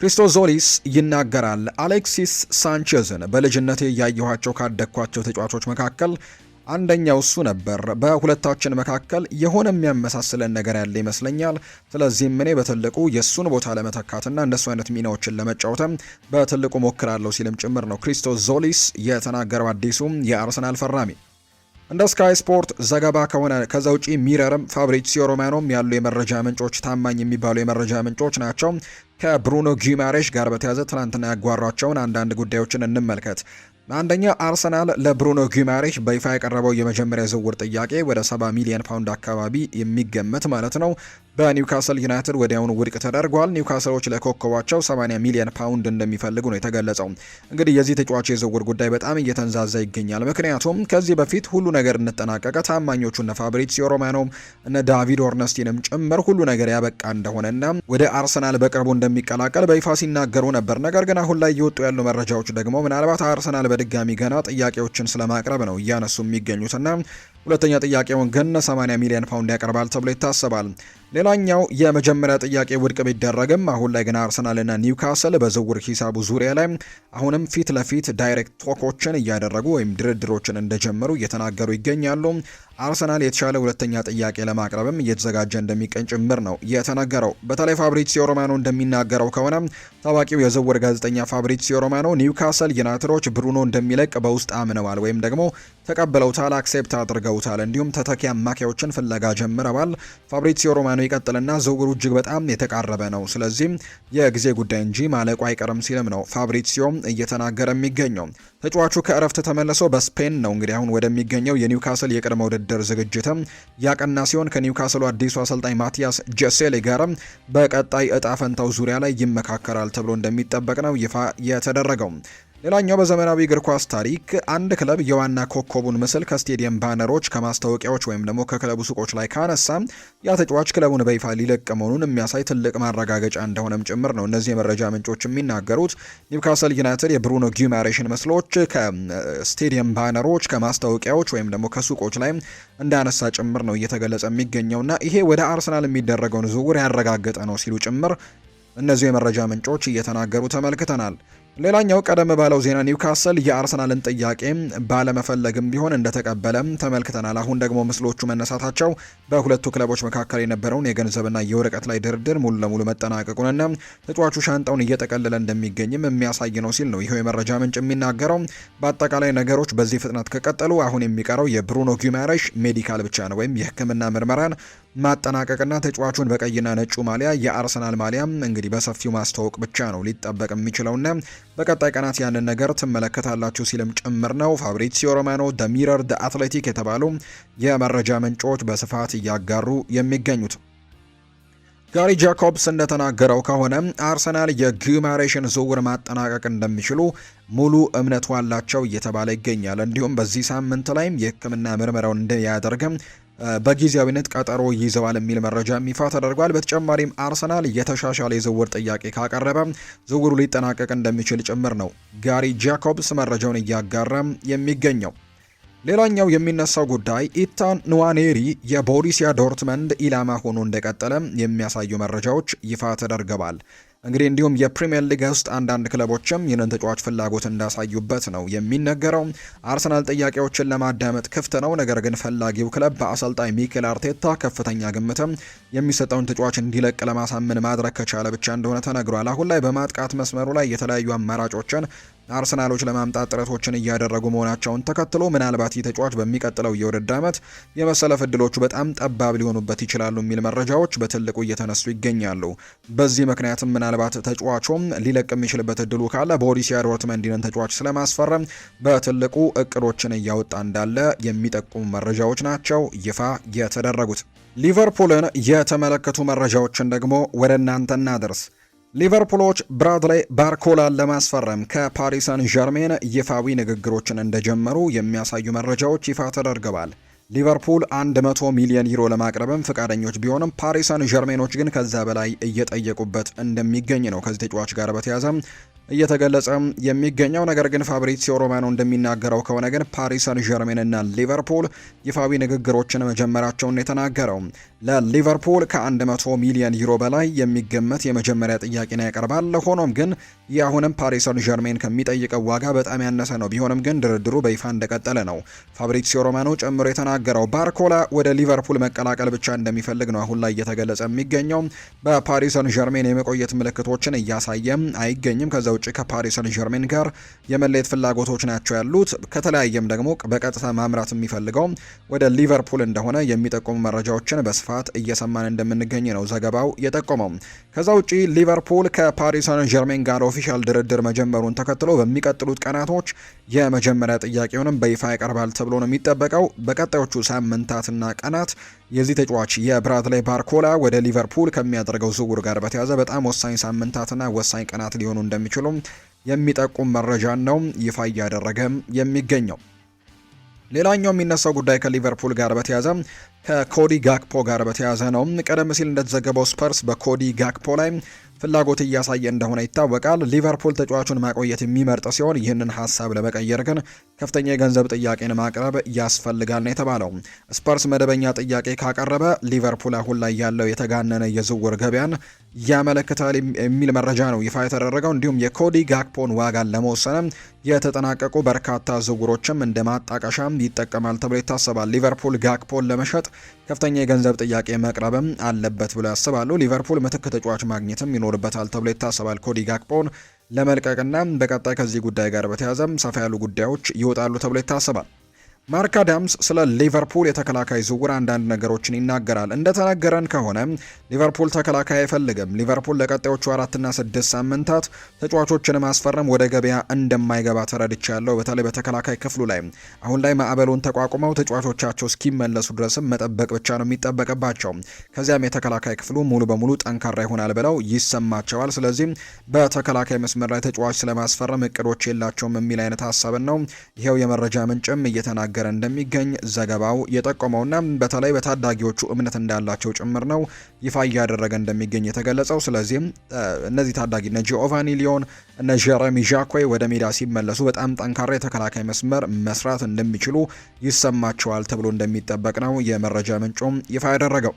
ክሪስቶስ ዞሊስ ይናገራል። አሌክሲስ ሳንቼዝን በልጅነቴ እያየኋቸው ካደግኳቸው ተጫዋቾች መካከል አንደኛው እሱ ነበር። በሁለታችን መካከል የሆነ የሚያመሳስለን ነገር ያለ ይመስለኛል። ስለዚህም እኔ በትልቁ የእሱን ቦታ ለመተካትና እንደሱ አይነት ሚናዎችን ለመጫወትም በትልቁ ሞክራለሁ ሲልም ጭምር ነው ክሪስቶስ ዞሊስ የተናገረው አዲሱም የአርሰናል ፈራሚ። እንደ ስካይ ስፖርት ዘገባ ከሆነ ከዛ ውጪ ሚረርም ፋብሪዚዮ ሮማኖም ያሉ የመረጃ ምንጮች ታማኝ የሚባሉ የመረጃ ምንጮች ናቸው። ከብሩኖ ጊማሬሽ ጋር በተያያዘ ትናንትና ያጓሯቸውን አንዳንድ ጉዳዮችን እንመልከት። አንደኛ አርሰናል ለብሩኖ ጊማሬሽ በይፋ ያቀረበው የመጀመሪያ ዝውውር ጥያቄ ወደ 70 ሚሊዮን ፓውንድ አካባቢ የሚገመት ማለት ነው በኒውካስል ዩናይትድ ወዲያውኑ ውድቅ ተደርጓል። ኒውካስሎች ለኮከቧቸው 80 ሚሊዮን ፓውንድ እንደሚፈልጉ ነው የተገለጸው። እንግዲህ የዚህ ተጫዋች የዝውውር ጉዳይ በጣም እየተንዛዛ ይገኛል። ምክንያቱም ከዚህ በፊት ሁሉ ነገር እንደተጠናቀቀ ታማኞቹ እነ ፋብሪዚዮ ሮማኖ እነ ዳቪድ ኦርነስቲንም ጭምር ሁሉ ነገር ያበቃ እንደሆነና ወደ አርሰናል በቅርቡ እንደሚቀላቀል በይፋ ሲናገሩ ነበር። ነገር ግን አሁን ላይ እየወጡ ያሉ መረጃዎች ደግሞ ምናልባት አርሰናል በድጋሚ ገና ጥያቄዎችን ስለማቅረብ ነው እያነሱ የሚገኙትና ሁለተኛ ጥያቄውን ግን 80 ሚሊዮን ፓውንድ ያቀርባል ተብሎ ይታሰባል። ሌላኛው የመጀመሪያ ጥያቄ ውድቅ ቢደረግም አሁን ላይ ግን አርሰናልና ኒውካስል በዝውውር ሂሳቡ ዙሪያ ላይ አሁንም ፊት ለፊት ዳይሬክት ቶኮችን እያደረጉ ወይም ድርድሮችን እንደጀመሩ እየተናገሩ ይገኛሉ። አርሰናል የተሻለ ሁለተኛ ጥያቄ ለማቅረብም እየተዘጋጀ እንደሚገኝ ጭምር ነው የተነገረው። በተለይ ፋብሪዚዮ ሮማኖ እንደሚናገረው ከሆነ ታዋቂው የዝውውር ጋዜጠኛ ፋብሪዚዮ ሮማኖ ኒውካስል ዩናይትዶች ብሩኖ እንደሚለቅ በውስጥ አምነዋል ወይም ደግሞ ተቀብለውታል፣ አክሴፕት አድርገውታል። እንዲሁም ተተኪ አማካዮችን ፍለጋ ጀምረዋል። ፋብሪዚዮ ሮማኖ ይቀጥልና ዝውውሩ እጅግ በጣም የተቃረበ ነው፣ ስለዚህም የጊዜ ጉዳይ እንጂ ማለቁ አይቀርም ሲልም ነው ፋብሪዚዮ እየተናገረ የሚገኘው። ተጫዋቹ ከእረፍት ተመልሶ በስፔን ነው እንግዲህ አሁን ወደሚገኘው የኒውካስል የቅድመ ውድድር ዝግጅትም ያቀና ሲሆን ከኒውካስሉ አዲሱ አሰልጣኝ ማቲያስ ጀሴሌ ጋርም በቀጣይ እጣ ፈንታው ዙሪያ ላይ ይመካከራል ተብሎ እንደሚጠበቅ ነው ይፋ የተደረገው። ሌላኛው በዘመናዊ እግር ኳስ ታሪክ አንድ ክለብ የዋና ኮከቡን ምስል ከስቴዲየም ባነሮች፣ ከማስታወቂያዎች ወይም ደግሞ ከክለቡ ሱቆች ላይ ካነሳ ያ ተጫዋች ክለቡን በይፋ ሊለቅ መሆኑን የሚያሳይ ትልቅ ማረጋገጫ እንደሆነም ጭምር ነው እነዚህ የመረጃ ምንጮች የሚናገሩት። ኒውካስል ዩናይትድ የብሩኖ ጊማሬሽን ምስሎች ከስቴዲየም ባነሮች፣ ከማስታወቂያዎች ወይም ደግሞ ከሱቆች ላይ እንዳነሳ ጭምር ነው እየተገለጸ የሚገኘውና ይሄ ወደ አርሰናል የሚደረገውን ዝውውር ያረጋገጠ ነው ሲሉ ጭምር እነዚህ የመረጃ ምንጮች እየተናገሩ ተመልክተናል። ሌላኛው ቀደም ባለው ዜና ኒውካስል የአርሰናልን ጥያቄ ባለመፈለግም ቢሆን እንደተቀበለም ተመልክተናል። አሁን ደግሞ ምስሎቹ መነሳታቸው በሁለቱ ክለቦች መካከል የነበረውን የገንዘብና የወረቀት ላይ ድርድር ሙሉ ለሙሉ መጠናቀቁንና ተጫዋቹ ሻንጣውን እየጠቀለለ እንደሚገኝም የሚያሳይ ነው ሲል ነው ይኸው የመረጃ ምንጭ የሚናገረው። በአጠቃላይ ነገሮች በዚህ ፍጥነት ከቀጠሉ አሁን የሚቀረው የብሩኖ ጊማሬሽ ሜዲካል ብቻ ነው ወይም የሕክምና ምርመራን ማጠናቀቅና ተጫዋቹን በቀይና ነጩ ማሊያ የአርሰናል ማሊያም እንግዲህ በሰፊው ማስተዋወቅ ብቻ ነው ሊጠበቅ የሚችለውና በቀጣይ ቀናት ያንን ነገር ትመለከታላችሁ ሲልም ጭምር ነው ፋብሪዚዮ ሮማኖ፣ ደ ሚረር፣ ደ አትሌቲክ የተባሉ የመረጃ ምንጮች በስፋት እያጋሩ የሚገኙት። ጋሪ ጃኮብስ እንደተናገረው ከሆነ አርሰናል የጊማሬሽን ዝውውር ማጠናቀቅ እንደሚችሉ ሙሉ እምነቱ አላቸው እየተባለ ይገኛል። እንዲሁም በዚህ ሳምንት ላይም የሕክምና ምርመራውን እንዲያደርግም በጊዜያዊነት ቀጠሮ ይዘዋል የሚል መረጃ ይፋ ተደርጓል። በተጨማሪም አርሰናል የተሻሻለ የዝውውር ጥያቄ ካቀረበ ዝውውሩ ሊጠናቀቅ እንደሚችል ጭምር ነው ጋሪ ጃኮብስ መረጃውን እያጋራ የሚገኘው። ሌላኛው የሚነሳው ጉዳይ ኢታን ንዋኔሪ የቦሩሲያ ዶርትመንድ ኢላማ ሆኖ እንደቀጠለ የሚያሳዩ መረጃዎች ይፋ ተደርገዋል። እንግዲህ እንዲሁም የፕሪሚየር ሊግ ውስጥ አንዳንድ ክለቦችም ይህንን ተጫዋች ፍላጎት እንዳሳዩበት ነው የሚነገረው። አርሰናል ጥያቄዎችን ለማዳመጥ ክፍት ነው። ነገር ግን ፈላጊው ክለብ በአሰልጣኝ ሚኬል አርቴታ ከፍተኛ ግምትም የሚሰጠውን ተጫዋች እንዲለቅ ለማሳመን ማድረግ ከቻለ ብቻ እንደሆነ ተነግሯል። አሁን ላይ በማጥቃት መስመሩ ላይ የተለያዩ አማራጮችን አርሰናሎች ለማምጣት ጥረቶችን እያደረጉ መሆናቸውን ተከትሎ ምናልባት ይህ ተጫዋች በሚቀጥለው የውድድር ዓመት የመሰለፍ እድሎቹ በጣም ጠባብ ሊሆኑበት ይችላሉ የሚል መረጃዎች በትልቁ እየተነሱ ይገኛሉ። በዚህ ምክንያትም ምናልባት ተጫዋቹም ሊለቅ የሚችልበት እድሉ ካለ ቦሩሲያ ዶርትመንድን ተጫዋች ስለማስፈረም በትልቁ እቅዶችን እያወጣ እንዳለ የሚጠቁሙ መረጃዎች ናቸው ይፋ የተደረጉት። ሊቨርፑልን የተመለከቱ መረጃዎችን ደግሞ ወደ እናንተ እናደርስ። ሊቨርፑሎች ብራድሌይ ባርኮላን ለማስፈረም ከፓሪስ ሰን ዠርሜን ይፋዊ ንግግሮችን እንደጀመሩ የሚያሳዩ መረጃዎች ይፋ ተደርገዋል። ሊቨርፑል 100 ሚሊዮን ዩሮ ለማቅረብም ፈቃደኞች ቢሆንም ፓሪስ ሰን ዠርሜኖች ግን ከዛ በላይ እየጠየቁበት እንደሚገኝ ነው ከዚህ ተጫዋች ጋር በተያያዘ እየተገለጸ የሚገኘው። ነገር ግን ፋብሪዚዮ ሮማኖ እንደሚናገረው ከሆነ ግን ፓሪስ ሰን ዠርሜን እና ሊቨርፑል ይፋዊ ንግግሮችን መጀመራቸውን የተናገረው። ለሊቨርፑል ከ100 ሚሊዮን ዩሮ በላይ የሚገመት የመጀመሪያ ጥያቄን ያቀርባል። ሆኖም ግን የአሁንም ፓሪስ ሰን ዠርሜን ከሚጠይቀው ዋጋ በጣም ያነሰ ነው። ቢሆንም ግን ድርድሩ በይፋ እንደቀጠለ ነው ፋብሪዚዮ ሮማኖ ጨምሮ የተናገረው። ባርኮላ ወደ ሊቨርፑል መቀላቀል ብቻ እንደሚፈልግ ነው አሁን ላይ እየተገለጸ የሚገኘው። በፓሪስ ሰን ዠርሜን የመቆየት ምልክቶችን እያሳየም አይገኝም። ከዛ ውጭ ከፓሪስ ሰን ዠርሜን ጋር የመለየት ፍላጎቶች ናቸው ያሉት። ከተለያየም ደግሞ በቀጥታ ማምራት የሚፈልገው ወደ ሊቨርፑል እንደሆነ የሚጠቁሙ መረጃዎችን በስፋት እየሰማን እንደምንገኝ ነው ዘገባው የጠቆመው። ከዛ ውጪ ሊቨርፑል ከፓሪስ ሰን ዠርሜን ጋር ኦፊሻል ድርድር መጀመሩን ተከትሎ በሚቀጥሉት ቀናቶች የመጀመሪያ ጥያቄውንም በይፋ ያቀርባል ተብሎ ነው የሚጠበቀው። በቀጣዮቹ ሳምንታትና ቀናት የዚህ ተጫዋች የብራድሌይ ባርኮላ ወደ ሊቨርፑል ከሚያደርገው ዝውውር ጋር በተያያዘ በጣም ወሳኝ ሳምንታትና ወሳኝ ቀናት ሊሆኑ እንደሚችሉ የሚጠቁም መረጃ ነው ይፋ እያደረገ የሚገኘው። ሌላኛው የሚነሳው ጉዳይ ከሊቨርፑል ጋር በተያያዘ ከኮዲ ጋክፖ ጋር በተያያዘ ነው። ቀደም ሲል እንደተዘገበው ስፐርስ በኮዲ ጋክፖ ላይ ፍላጎት እያሳየ እንደሆነ ይታወቃል። ሊቨርፑል ተጫዋቹን ማቆየት የሚመርጥ ሲሆን ይህንን ሀሳብ ለመቀየር ግን ከፍተኛ የገንዘብ ጥያቄን ማቅረብ ያስፈልጋል ነው የተባለው። ስፐርስ መደበኛ ጥያቄ ካቀረበ ሊቨርፑል አሁን ላይ ያለው የተጋነነ የዝውውር ገበያን ያመለክታል የሚል መረጃ ነው ይፋ የተደረገው። እንዲሁም የኮዲ ጋክፖን ዋጋን ለመወሰን የተጠናቀቁ በርካታ ዝውውሮችም እንደ ማጣቀሻም ይጠቀማል ተብሎ ይታሰባል። ሊቨርፑል ጋክፖን ለመሸጥ ከፍተኛ የገንዘብ ጥያቄ መቅረብም አለበት ብሎ ያስባሉ። ሊቨርፑል ምትክ ተጫዋች ማግኘትም ይኖርበታል ተብሎ ይታሰባል ኮዲ ጋክፖን ለመልቀቅና በቀጣይ ከዚህ ጉዳይ ጋር በተያያዘም ሰፋ ያሉ ጉዳዮች ይወጣሉ ተብሎ ይታሰባል። ማርክ አዳምስ ስለ ሊቨርፑል የተከላካይ ዝውውር አንዳንድ ነገሮችን ይናገራል። እንደተነገረን ከሆነ ሊቨርፑል ተከላካይ አይፈልግም። ሊቨርፑል ለቀጣዮቹ 4 እና 6 ሳምንታት ተጫዋቾችን ማስፈረም ወደ ገበያ እንደማይገባ ተረድቻለሁ። በተለይ በተከላካይ ክፍሉ ላይ አሁን ላይ ማዕበሉን ተቋቁመው ተጫዋቾቻቸው እስኪመለሱ ድረስም መጠበቅ ብቻ ነው የሚጠበቅባቸው። ከዚያም የተከላካይ ክፍሉ ሙሉ በሙሉ ጠንካራ ይሆናል ብለው ይሰማቸዋል። ስለዚህ በተከላካይ መስመር ላይ ተጫዋች ስለማስፈረም እቅዶች የላቸውም የሚል አይነት ሀሳብን ነው ይሄው የመረጃ ምንጭም እየተናገረ እንደሚገኝ ዘገባው የጠቆመውና በተለይ በታዳጊዎቹ እምነት እንዳላቸው ጭምር ነው ይፋ እያደረገ እንደሚገኝ የተገለጸው። ስለዚህም እነዚህ ታዳጊ እነ ጂኦቫኒ ሊዮን እነ ጀረሚ ዣኮይ ወደ ሜዳ ሲመለሱ በጣም ጠንካራ የተከላካይ መስመር መስራት እንደሚችሉ ይሰማቸዋል ተብሎ እንደሚጠበቅ ነው የመረጃ ምንጩም ይፋ ያደረገው።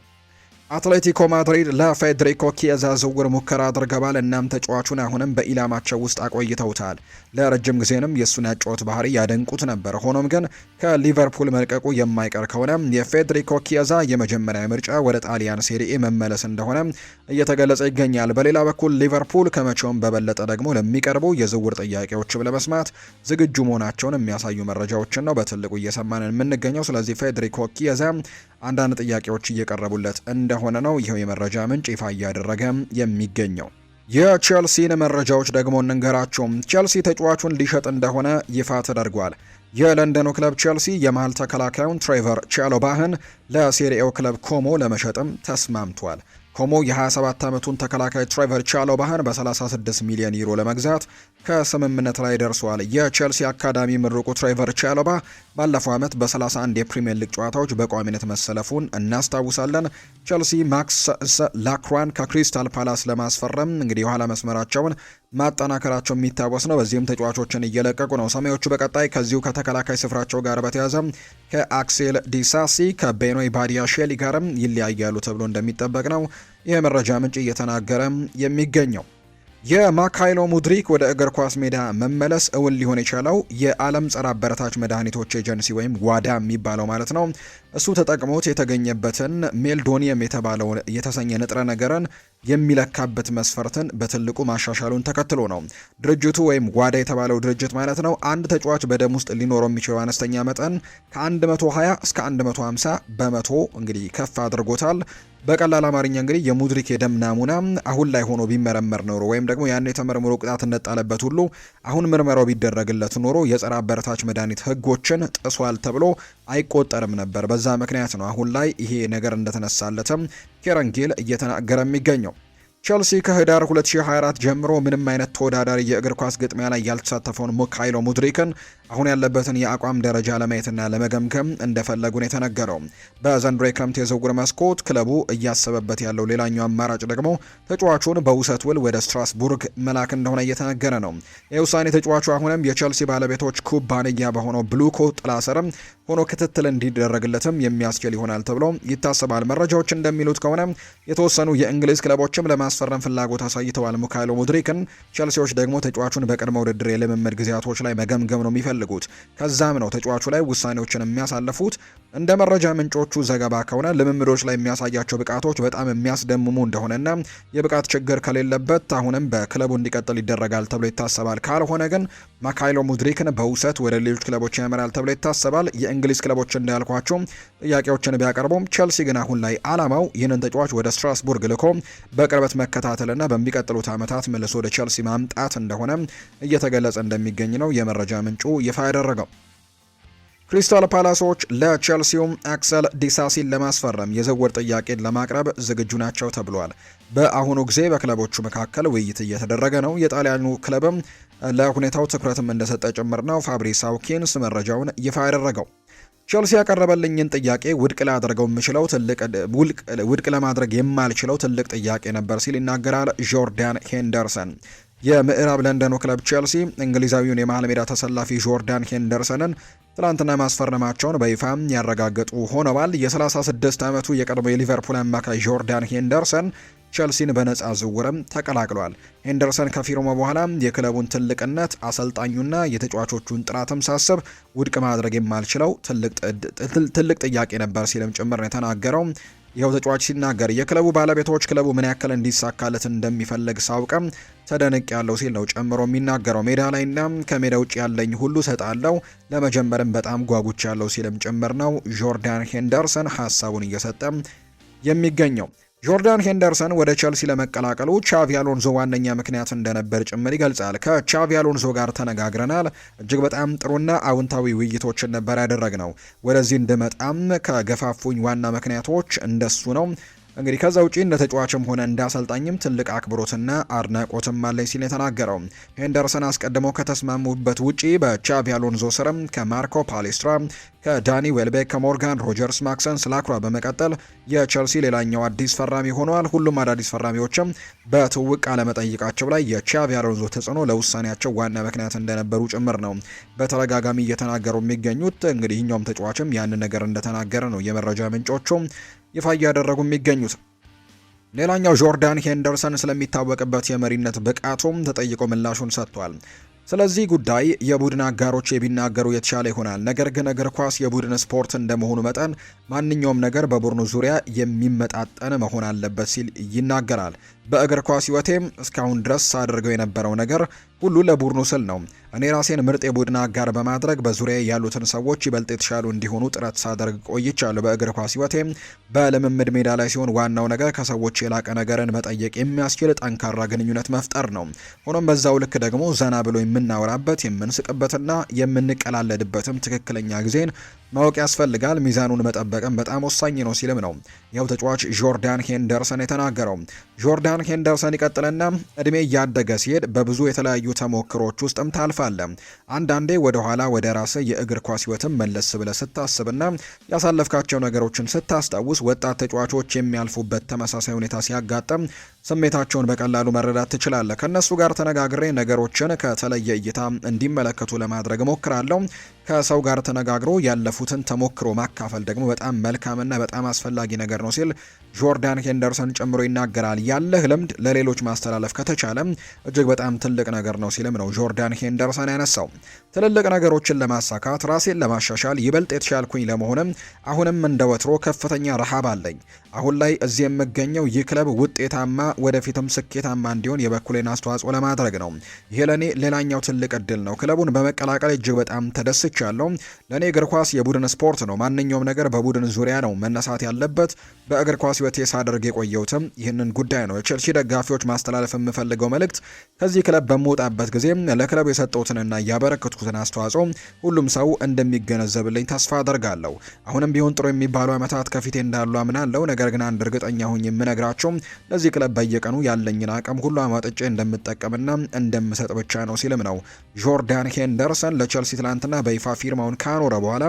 አትሌቲኮ ማድሪድ ለፌዴሪኮ ኪየዛ ዝውውር ሙከራ አድርገዋል። እናም ተጫዋቹን አሁንም በኢላማቸው ውስጥ አቆይተውታል። ለረጅም ጊዜንም የእሱን ያጫወት ባህሪ ያደንቁት ነበር። ሆኖም ግን ከሊቨርፑል መልቀቁ የማይቀር ከሆነ የፌዴሪኮ ኪየዛ የመጀመሪያ ምርጫ ወደ ጣሊያን ሴሪኤ መመለስ እንደሆነ እየተገለጸ ይገኛል። በሌላ በኩል ሊቨርፑል ከመቼውም በበለጠ ደግሞ ለሚቀርቡ የዝውውር ጥያቄዎችም ለመስማት ዝግጁ መሆናቸውን የሚያሳዩ መረጃዎችን ነው በትልቁ እየሰማን የምንገኘው። ስለዚህ ፌዴሪኮ ኪየዛ አንዳንድ ጥያቄዎች እየቀረቡለት እንደሆነ ነው ይኸው የመረጃ ምንጭ ይፋ እያደረገ የሚገኘው። የቼልሲን መረጃዎች ደግሞ እንንገራቸው። ቼልሲ ተጫዋቹን ሊሸጥ እንደሆነ ይፋ ተደርጓል። የለንደኑ ክለብ ቼልሲ የመሃል ተከላካዩን ትሬቨር ቻሎባህን ለሴሪኤው ክለብ ኮሞ ለመሸጥም ተስማምቷል። ኮሞ የ27 ዓመቱን ተከላካይ ትሬቨር ቻሎባህን በ36 ሚሊዮን ዩሮ ለመግዛት ከስምምነት ላይ ደርሷል። የቼልሲ አካዳሚ ምሩቁ ትሬቨር ቻሎባ ባለፈው ዓመት በ31 የፕሪሚየር ሊግ ጨዋታዎች በቋሚነት መሰለፉን እናስታውሳለን። ቼልሲ ማክስ ላክራን ከክሪስታል ፓላስ ለማስፈረም እንግዲህ የኋላ መስመራቸውን ማጠናከራቸው የሚታወስ ነው። በዚህም ተጫዋቾችን እየለቀቁ ነው። ሰማዮቹ በቀጣይ ከዚሁ ከተከላካይ ስፍራቸው ጋር በተያያዘ ከአክሴል ዲሳሲ ከቤኖይ ባዲያሼሊ ጋርም ይለያያሉ ተብሎ እንደሚጠበቅ ነው ይህ መረጃ ምንጭ እየተናገረ የሚገኘው። የማካይሎ ሙድሪክ ወደ እግር ኳስ ሜዳ መመለስ እውን ሊሆን የቻለው የዓለም ጸረ አበረታች መድኃኒቶች ኤጀንሲ ወይም ዋዳ የሚባለው ማለት ነው እሱ ተጠቅሞት የተገኘበትን ሜልዶኒየም የተሰኘ ንጥረ ነገርን የሚለካበት መስፈርትን በትልቁ ማሻሻሉን ተከትሎ ነው። ድርጅቱ ወይም ዋዳ የተባለው ድርጅት ማለት ነው አንድ ተጫዋች በደም ውስጥ ሊኖረው የሚችለው አነስተኛ መጠን ከ120 እስከ 150 በመቶ እንግዲህ ከፍ አድርጎታል። በቀላል አማርኛ እንግዲህ የሙድሪክ የደም ናሙና አሁን ላይ ሆኖ ቢመረመር ኖሮ ወይም ደግሞ ያን የተመረመረው ቅጣት እንደጣለበት ሁሉ አሁን ምርመራው ቢደረግለት ኖሮ የጸረ አበረታች መድኃኒት ሕጎችን ጥሷል ተብሎ አይቆጠርም ነበር። በዛ ምክንያት ነው አሁን ላይ ይሄ ነገር እንደተነሳለትም ኬረን ጊል እየተናገረ የሚገኘው። ቸልሲ ከህዳር 2024 ጀምሮ ምንም አይነት ተወዳዳሪ የእግር ኳስ ግጥሚያ ላይ ያልተሳተፈውን ማካይሎ ሙድሪክን አሁን ያለበትን የአቋም ደረጃ ለማየትና ለመገምገም እንደፈለጉ ነው የተነገረው። በዘንድሮ የክረምት የዝውውር መስኮት ክለቡ እያሰበበት ያለው ሌላኛው አማራጭ ደግሞ ተጫዋቹን በውሰት ውል ወደ ስትራስቡርግ መላክ እንደሆነ እየተነገረ ነው። የውሳኔ ተጫዋቹ አሁንም የቸልሲ ባለቤቶች ኩባንያ በሆነው ብሉኮ ጥላ ስርም ሆኖ ክትትል እንዲደረግለትም የሚያስችል ይሆናል ተብሎ ይታሰባል። መረጃዎች እንደሚሉት ከሆነ የተወሰኑ የእንግሊዝ ክለቦችም ለማስፈረም ፍላጎት አሳይተዋል ማካይሎ ሙድሪክን። ቸልሲዎች ደግሞ ተጫዋቹን በቅድመ ውድድር የልምምድ ጊዜያቶች ላይ መገምገም ነው የሚፈልጉት። ከዛም ነው ተጫዋቹ ላይ ውሳኔዎችን የሚያሳልፉት። እንደ መረጃ ምንጮቹ ዘገባ ከሆነ ልምምዶች ላይ የሚያሳያቸው ብቃቶች በጣም የሚያስደምሙ እንደሆነና የብቃት ችግር ከሌለበት አሁንም በክለቡ እንዲቀጥል ይደረጋል ተብሎ ይታሰባል። ካልሆነ ግን ማካይሎ ሙድሪክን በውሰት ወደ ሌሎች ክለቦች ያመራል ተብሎ ይታሰባል። የእንግሊዝ ክለቦች እንዳልኳቸው ጥያቄዎችን ቢያቀርቡም ቸልሲ ግን አሁን ላይ አላማው ይህንን ተጫዋች ወደ ስትራስቡርግ ልኮ በቅርበት መከታተልና በሚቀጥሉት ዓመታት መልሶ ወደ ቸልሲ ማምጣት እንደሆነ እየተገለጸ እንደሚገኝ ነው የመረጃ ምንጩ ይፋ ያደረገው። ክሪስታል ፓላሶች ለቸልሲው አክሰል ዲሳሲን ለማስፈረም የዝውውር ጥያቄን ለማቅረብ ዝግጁ ናቸው ተብሏል። በአሁኑ ጊዜ በክለቦቹ መካከል ውይይት እየተደረገ ነው። የጣሊያኑ ክለብም ለሁኔታው ትኩረትም እንደሰጠ ጭምር ነው ፋብሪስ አውኪንስ መረጃውን ይፋ ያደረገው። ቸልሲ ያቀረበልኝን ጥያቄ ውድቅ ለማድረግ የማልችለው ትልቅ ጥያቄ ነበር ሲል ይናገራል ጆርዳን ሄንደርሰን። የምዕራብ ለንደኑ ክለብ ቸልሲ እንግሊዛዊውን የመሃል ሜዳ ተሰላፊ ጆርዳን ሄንደርሰንን ትላንትና ማስፈረማቸውን በይፋ ያረጋገጡ ሆነዋል። የ36 ዓመቱ የቀድሞ የሊቨርፑል አማካይ ጆርዳን ሄንደርሰን ቸልሲን በነጻ ዝውውርም ተቀላቅሏል። ሄንደርሰን ከፊርማ በኋላ የክለቡን ትልቅነት አሰልጣኙና የተጫዋቾቹን ጥራትም ሳስብ ውድቅ ማድረግ የማልችለው ትልቅ ጥያቄ ነበር ሲልም ጭምር ነው የተናገረው። ይኸው ተጫዋች ሲናገር የክለቡ ባለቤቶች ክለቡ ምን ያክል እንዲሳካለት እንደሚፈልግ ሳውቅም ተደንቅ ያለው ሲል ነው ጨምሮ የሚናገረው። ሜዳ ላይና ከሜዳ ውጭ ያለኝ ሁሉ ሰጣለው፣ ለመጀመርም በጣም ጓጉች ያለው ሲልም ጭምር ነው ጆርዳን ሄንደርሰን ሀሳቡን እየሰጠ የሚገኘው። ጆርዳን ሄንደርሰን ወደ ቸልሲ ለመቀላቀሉ ቻቪ አሎንዞ ዋነኛ ምክንያት እንደነበር ጭምር ይገልጻል። ከቻቪ አሎንዞ ጋር ተነጋግረናል። እጅግ በጣም ጥሩና አውንታዊ ውይይቶችን ነበር ያደረግነው። ወደዚህ እንድመጣም ከገፋፉኝ ዋና ምክንያቶች እንደሱ ነው። እንግዲህ ከዛ ውጪ እንደ ተጫዋችም ሆነ እንደ አሰልጣኝም ትልቅ አክብሮትና አድናቆትም አለኝ ሲል የተናገረው ሄንደርሰን አስቀድመው ከተስማሙበት ውጪ በቻቪ አሎንዞ ስርም ከማርኮ ፓሌስትራ፣ ከዳኒ ዌልቤክ፣ ከሞርጋን ሮጀርስ፣ ማክሰን ስላክሯ በመቀጠል የቸልሲ ሌላኛው አዲስ ፈራሚ ሆነዋል። ሁሉም አዳዲስ ፈራሚዎችም በትውውቅ ቃለመጠይቃቸው ላይ የቻቪ አሎንዞ ተጽዕኖ ለውሳኔያቸው ዋና ምክንያት እንደነበሩ ጭምር ነው በተደጋጋሚ እየተናገሩ የሚገኙት። እንግዲህ እኛውም ተጫዋችም ያንን ነገር እንደተናገረ ነው የመረጃ ምንጮቹ ይፋ እያደረጉ የሚገኙት። ሌላኛው ጆርዳን ሄንደርሰን ስለሚታወቅበት የመሪነት ብቃቱም ተጠይቆ ምላሹን ሰጥቷል። ስለዚህ ጉዳይ የቡድን አጋሮች ቢናገሩ የተሻለ ይሆናል። ነገር ግን እግር ኳስ የቡድን ስፖርት እንደመሆኑ መጠን ማንኛውም ነገር በቡድኑ ዙሪያ የሚመጣጠን መሆን አለበት ሲል ይናገራል። በእግር ኳስ ሕይወቴም እስካሁን ድረስ አድርገው የነበረው ነገር ሁሉ ለቡድኑ ስል ነው። እኔ ራሴን ምርጥ የቡድን አጋር በማድረግ በዙሪያ ያሉትን ሰዎች ይበልጥ የተሻሉ እንዲሆኑ ጥረት ሳደርግ ቆይቻለሁ። በእግር ኳስ ሕይወቴም በልምምድ ሜዳ ላይ ሲሆን ዋናው ነገር ከሰዎች የላቀ ነገርን መጠየቅ የሚያስችል ጠንካራ ግንኙነት መፍጠር ነው። ሆኖም በዛው ልክ ደግሞ ዘና ብሎ የምናወራበት የምንስቅበትና የምንቀላለድበትም ትክክለኛ ጊዜን ማወቅ ያስፈልጋል። ሚዛኑን መጠበቅም በጣም ወሳኝ ነው ሲልም ነው ይኸው ተጫዋች ጆርዳን ሄንደርሰን የተናገረው። ጆርዳን ሄንደርሰን ይቀጥልና እድሜ እያደገ ሲሄድ በብዙ የተለያዩ ተሞክሮች ውስጥም ታልፋለ። አንዳንዴ ወደ ኋላ ወደ ራስህ የእግር ኳስ ህይወትም መለስ ብለህ ስታስብና ያሳለፍካቸው ነገሮችን ስታስታውስ ወጣት ተጫዋቾች የሚያልፉበት ተመሳሳይ ሁኔታ ሲያጋጥም ስሜታቸውን በቀላሉ መረዳት ትችላለህ። ከነሱ ጋር ተነጋግሬ ነገሮችን ከተለየ እይታ እንዲመለከቱ ለማድረግ እሞክራለሁ። ከሰው ጋር ተነጋግሮ ያለፉትን ተሞክሮ ማካፈል ደግሞ በጣም መልካምና በጣም አስፈላጊ ነገር ነው ሲል ጆርዳን ሄንደርሰን ጨምሮ ይናገራል። ያለህ ልምድ ለሌሎች ማስተላለፍ ከተቻለ እጅግ በጣም ትልቅ ነገር ነው ሲልም ነው ጆርዳን ሄንደርሰን ያነሳው። ትልልቅ ነገሮችን ለማሳካት ራሴን ለማሻሻል ይበልጥ የተሻልኩኝ ለመሆንም አሁንም እንደ ወትሮ ከፍተኛ ረሃብ አለኝ። አሁን ላይ እዚህ የምገኘው ይህ ክለብ ውጤታማ ወደፊትም ስኬታማ እንዲሆን የበኩሌን አስተዋጽኦ ለማድረግ ነው። ይሄ ለኔ ሌላኛው ትልቅ እድል ነው። ክለቡን በመቀላቀል እጅግ በጣም ተደስቻለሁ። ለኔ እግር ኳስ የቡድን ስፖርት ነው። ማንኛውም ነገር በቡድን ዙሪያ ነው መነሳት ያለበት። በእግር ኳስ ህይወቴ ሳደርግ የቆየሁትም ይህንን ጉዳይ ነው። የቼልሲ ደጋፊዎች ማስተላለፍ የምፈልገው መልእክት ከዚህ ክለብ በምወጣበት ጊዜ ለክለቡ የሰጠሁትንና ያበረከትኩትን አስተዋጽኦ ሁሉም ሰው እንደሚገነዘብልኝ ተስፋ አደርጋለሁ። አሁንም ቢሆን ጥሩ የሚባሉ ዓመታት ከፊቴ እንዳሉ አምናለሁ። ነገር ግን አንድ እርግጠኛ ሆኜ የምነግራቸው ለዚህ ክለብ በየቀኑ ያለኝን አቅም ሁሉ አሟጥጬ እንደምጠቀምና እንደምሰጥ ብቻ ነው ሲልም ነው ጆርዳን ሄንደርሰን ለቼልሲ ትላንትና በይፋ ፊርማውን ካኖረ በኋላ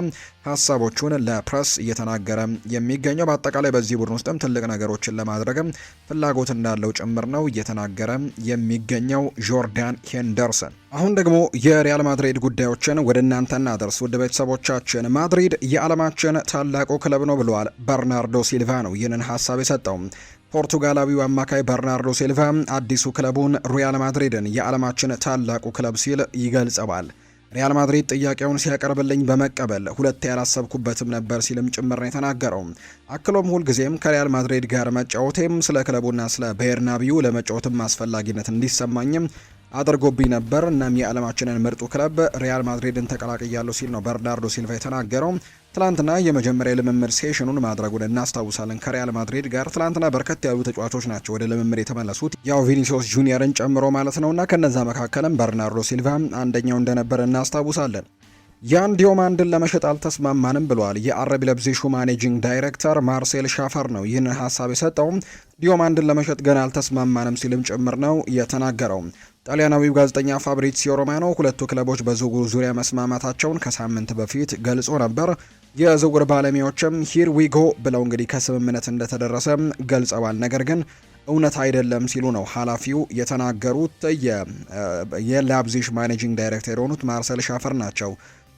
ሀሳቦቹን ለፕሬስ እየተናገረ የሚገኘው። በአጠቃላይ በዚህ ቡድን ውስጥም ትልቅ ነገሮችን ለማድረግም ፍላጎት እንዳለው ጭምር ነው እየተናገረ የሚገኘው ጆርዳን ሄንደርሰን። አሁን ደግሞ የሪያል ማድሪድ ጉዳዮችን ወደ እናንተ እናደርስ ውድ ቤተሰቦቻችን። ማድሪድ የዓለማችን ታላቁ ክለብ ነው ብለዋል በርናርዶ ሲልቫ ነው ይህንን ሀሳብ የሰጠው። ፖርቱጋላዊው አማካይ በርናርዶ ሲልቫ አዲሱ ክለቡን ሪያል ማድሪድን የዓለማችን ታላቁ ክለብ ሲል ይገልጸዋል። ሪያል ማድሪድ ጥያቄውን ሲያቀርብልኝ በመቀበል ሁለቴ ያላሰብኩበትም ነበር ሲልም ጭምር ነው የተናገረው። አክሎም ሁልጊዜም ከሪያል ማድሪድ ጋር መጫወቴም ስለ ክለቡና ስለ ቤርናቢው ለመጫወትም አስፈላጊነት እንዲሰማኝም አድርጎብኝ ነበር። እናም የዓለማችንን ምርጡ ክለብ ሪያል ማድሪድን ተቀላቅያለሁ ሲል ነው በርናርዶ ሲልቫ የተናገረው። ትላንትና የመጀመሪያ ልምምድ ሴሽኑን ማድረጉን እናስታውሳለን። ከሪያል ማድሪድ ጋር ትላንትና በርከት ያሉ ተጫዋቾች ናቸው ወደ ልምምድ የተመለሱት፣ ያው ቪኒሲዮስ ጁኒየርን ጨምሮ ማለት ነውና ከነዛ መካከልም በርናርዶ ሲልቫ አንደኛው እንደነበር እናስታውሳለን። ያን ዲዮማንድን ለመሸጥ አልተስማማንም ብሏል። የአረብ ለብዚሹ ማኔጂንግ ዳይሬክተር ማርሴል ሻፈር ነው ይህንን ሀሳብ የሰጠው። ዲዮማንድን ለመሸጥ ገና አልተስማማንም ሲልም ጭምር ነው የተናገረው። ጣሊያናዊው ጋዜጠኛ ፋብሪሲዮ ሮማኖ ሁለቱ ክለቦች በዝውውሩ ዙሪያ መስማማታቸውን ከሳምንት በፊት ገልጾ ነበር። የዝውውር ባለሙያዎችም ሂር ዊጎ ብለው እንግዲህ ከስምምነት እንደተደረሰ ገልጸዋል። ነገር ግን እውነት አይደለም ሲሉ ነው ኃላፊው የተናገሩት። የላይፕዚግ ማኔጂንግ ዳይሬክተር የሆኑት ማርሴል ሻፈር ናቸው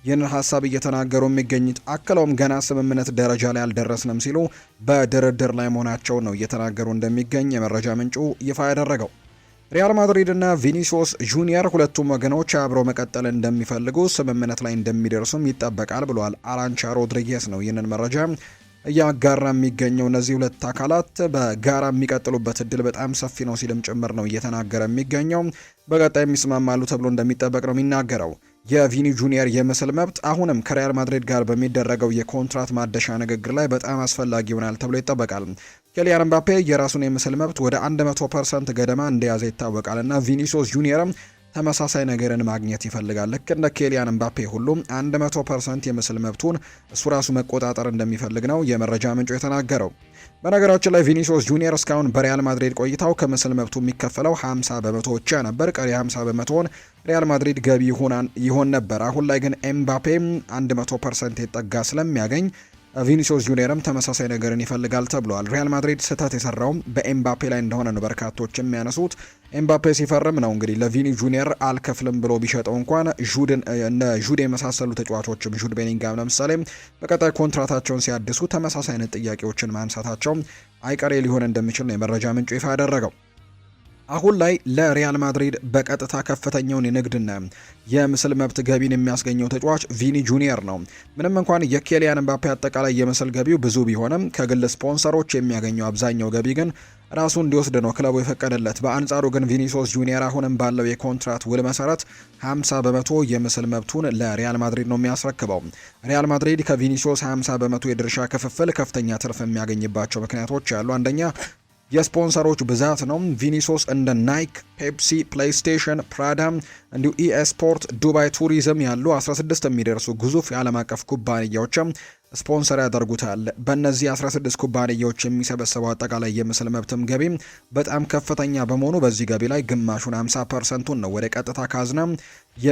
ይህንን ሀሳብ እየተናገሩ የሚገኙት። አክለውም ገና ስምምነት ደረጃ ላይ አልደረስንም ሲሉ በድርድር ላይ መሆናቸው ነው እየተናገሩ እንደሚገኝ የመረጃ ምንጩ ይፋ ያደረገው። ሪያል ማድሪድ እና ቪኒሲዮስ ጁኒየር ሁለቱም ወገኖች አብረው መቀጠል እንደሚፈልጉ ስምምነት ላይ እንደሚደርሱም ይጠበቃል ብሏል። አራንቻ ሮድሪጌስ ነው ይህንን መረጃ እያጋራ የሚገኘው። እነዚህ ሁለት አካላት በጋራ የሚቀጥሉበት እድል በጣም ሰፊ ነው ሲልም ጭምር ነው እየተናገረ የሚገኘው። በቀጣይ የሚስማማሉ ተብሎ እንደሚጠበቅ ነው የሚናገረው። የቪኒ ጁኒየር የምስል መብት አሁንም ከሪያል ማድሪድ ጋር በሚደረገው የኮንትራት ማደሻ ንግግር ላይ በጣም አስፈላጊ ይሆናል ተብሎ ይጠበቃል። ኬሊያን ምባፔ የራሱን የምስል መብት ወደ 100% ገደማ እንደያዘ ይታወቃል እና ቪኒሲዮስ ጁኒየርም ተመሳሳይ ነገርን ማግኘት ይፈልጋል። ልክ እንደ ኬሊያን ምባፔ ሁሉም 100% የምስል መብቱን እሱ ራሱ መቆጣጠር እንደሚፈልግ ነው የመረጃ ምንጩ የተናገረው። በነገራችን ላይ ቪኒሲዮስ ጁኒየር እስካሁን በሪያል ማድሪድ ቆይታው ከምስል መብቱ የሚከፈለው 50 በመቶ ብቻ ነበር። ቀሪ 50 በመቶውን ሪያል ማድሪድ ገቢ ይሆን ነበር። አሁን ላይ ግን ኤምባፔ 100% የጠጋ ስለሚያገኝ ቪኒሲዮስ ጁኒየርም ተመሳሳይ ነገርን ይፈልጋል ተብሏል። ሪያል ማድሪድ ስህተት የሰራውም በኤምባፔ ላይ እንደሆነ ነው በርካቶች የሚያነሱት። ኤምባፔ ሲፈርም ነው እንግዲህ ለቪኒ ጁኒየር አልከፍልም ብሎ ቢሸጠው እንኳን ጁድ የመሳሰሉ ተጫዋቾችም ጁድ ቤሊንጋም ለምሳሌ በቀጣይ ኮንትራታቸውን ሲያድሱ ተመሳሳይ አይነት ጥያቄዎችን ማንሳታቸው አይቀሬ ሊሆን እንደሚችል ነው የመረጃ ምንጩ ይፋ ያደረገው። አሁን ላይ ለሪያል ማድሪድ በቀጥታ ከፍተኛውን የንግድና የምስል መብት ገቢን የሚያስገኘው ተጫዋች ቪኒ ጁኒየር ነው። ምንም እንኳን የኬሊያን ምባፔ አጠቃላይ የምስል ገቢው ብዙ ቢሆንም ከግል ስፖንሰሮች የሚያገኘው አብዛኛው ገቢ ግን ራሱ እንዲወስድ ነው ክለቡ የፈቀደለት። በአንጻሩ ግን ቪኒሲዮስ ጁኒየር አሁንም ባለው የኮንትራት ውል መሰረት 50 በመቶ የምስል መብቱን ለሪያል ማድሪድ ነው የሚያስረክበው። ሪያል ማድሪድ ከቪኒሲዮስ 50 በመቶ የድርሻ ክፍፍል ከፍተኛ ትርፍ የሚያገኝባቸው ምክንያቶች አሉ። አንደኛ የስፖንሰሮች ብዛት ነው። ቪኒሲዮስ እንደ ናይክ፣ ፔፕሲ፣ ፕሌይስቴሽን፣ ፕራዳ እንዲሁ ኢኤስፖርት፣ ዱባይ ቱሪዝም ያሉ 16 የሚደርሱ ግዙፍ የዓለም አቀፍ ኩባንያዎችም ስፖንሰር ያደርጉታል። በእነዚህ 16 ኩባንያዎች የሚሰበሰበው አጠቃላይ የምስል መብትም ገቢ በጣም ከፍተኛ በመሆኑ በዚህ ገቢ ላይ ግማሹን 50%ን ነው ወደ ቀጥታ ካዝና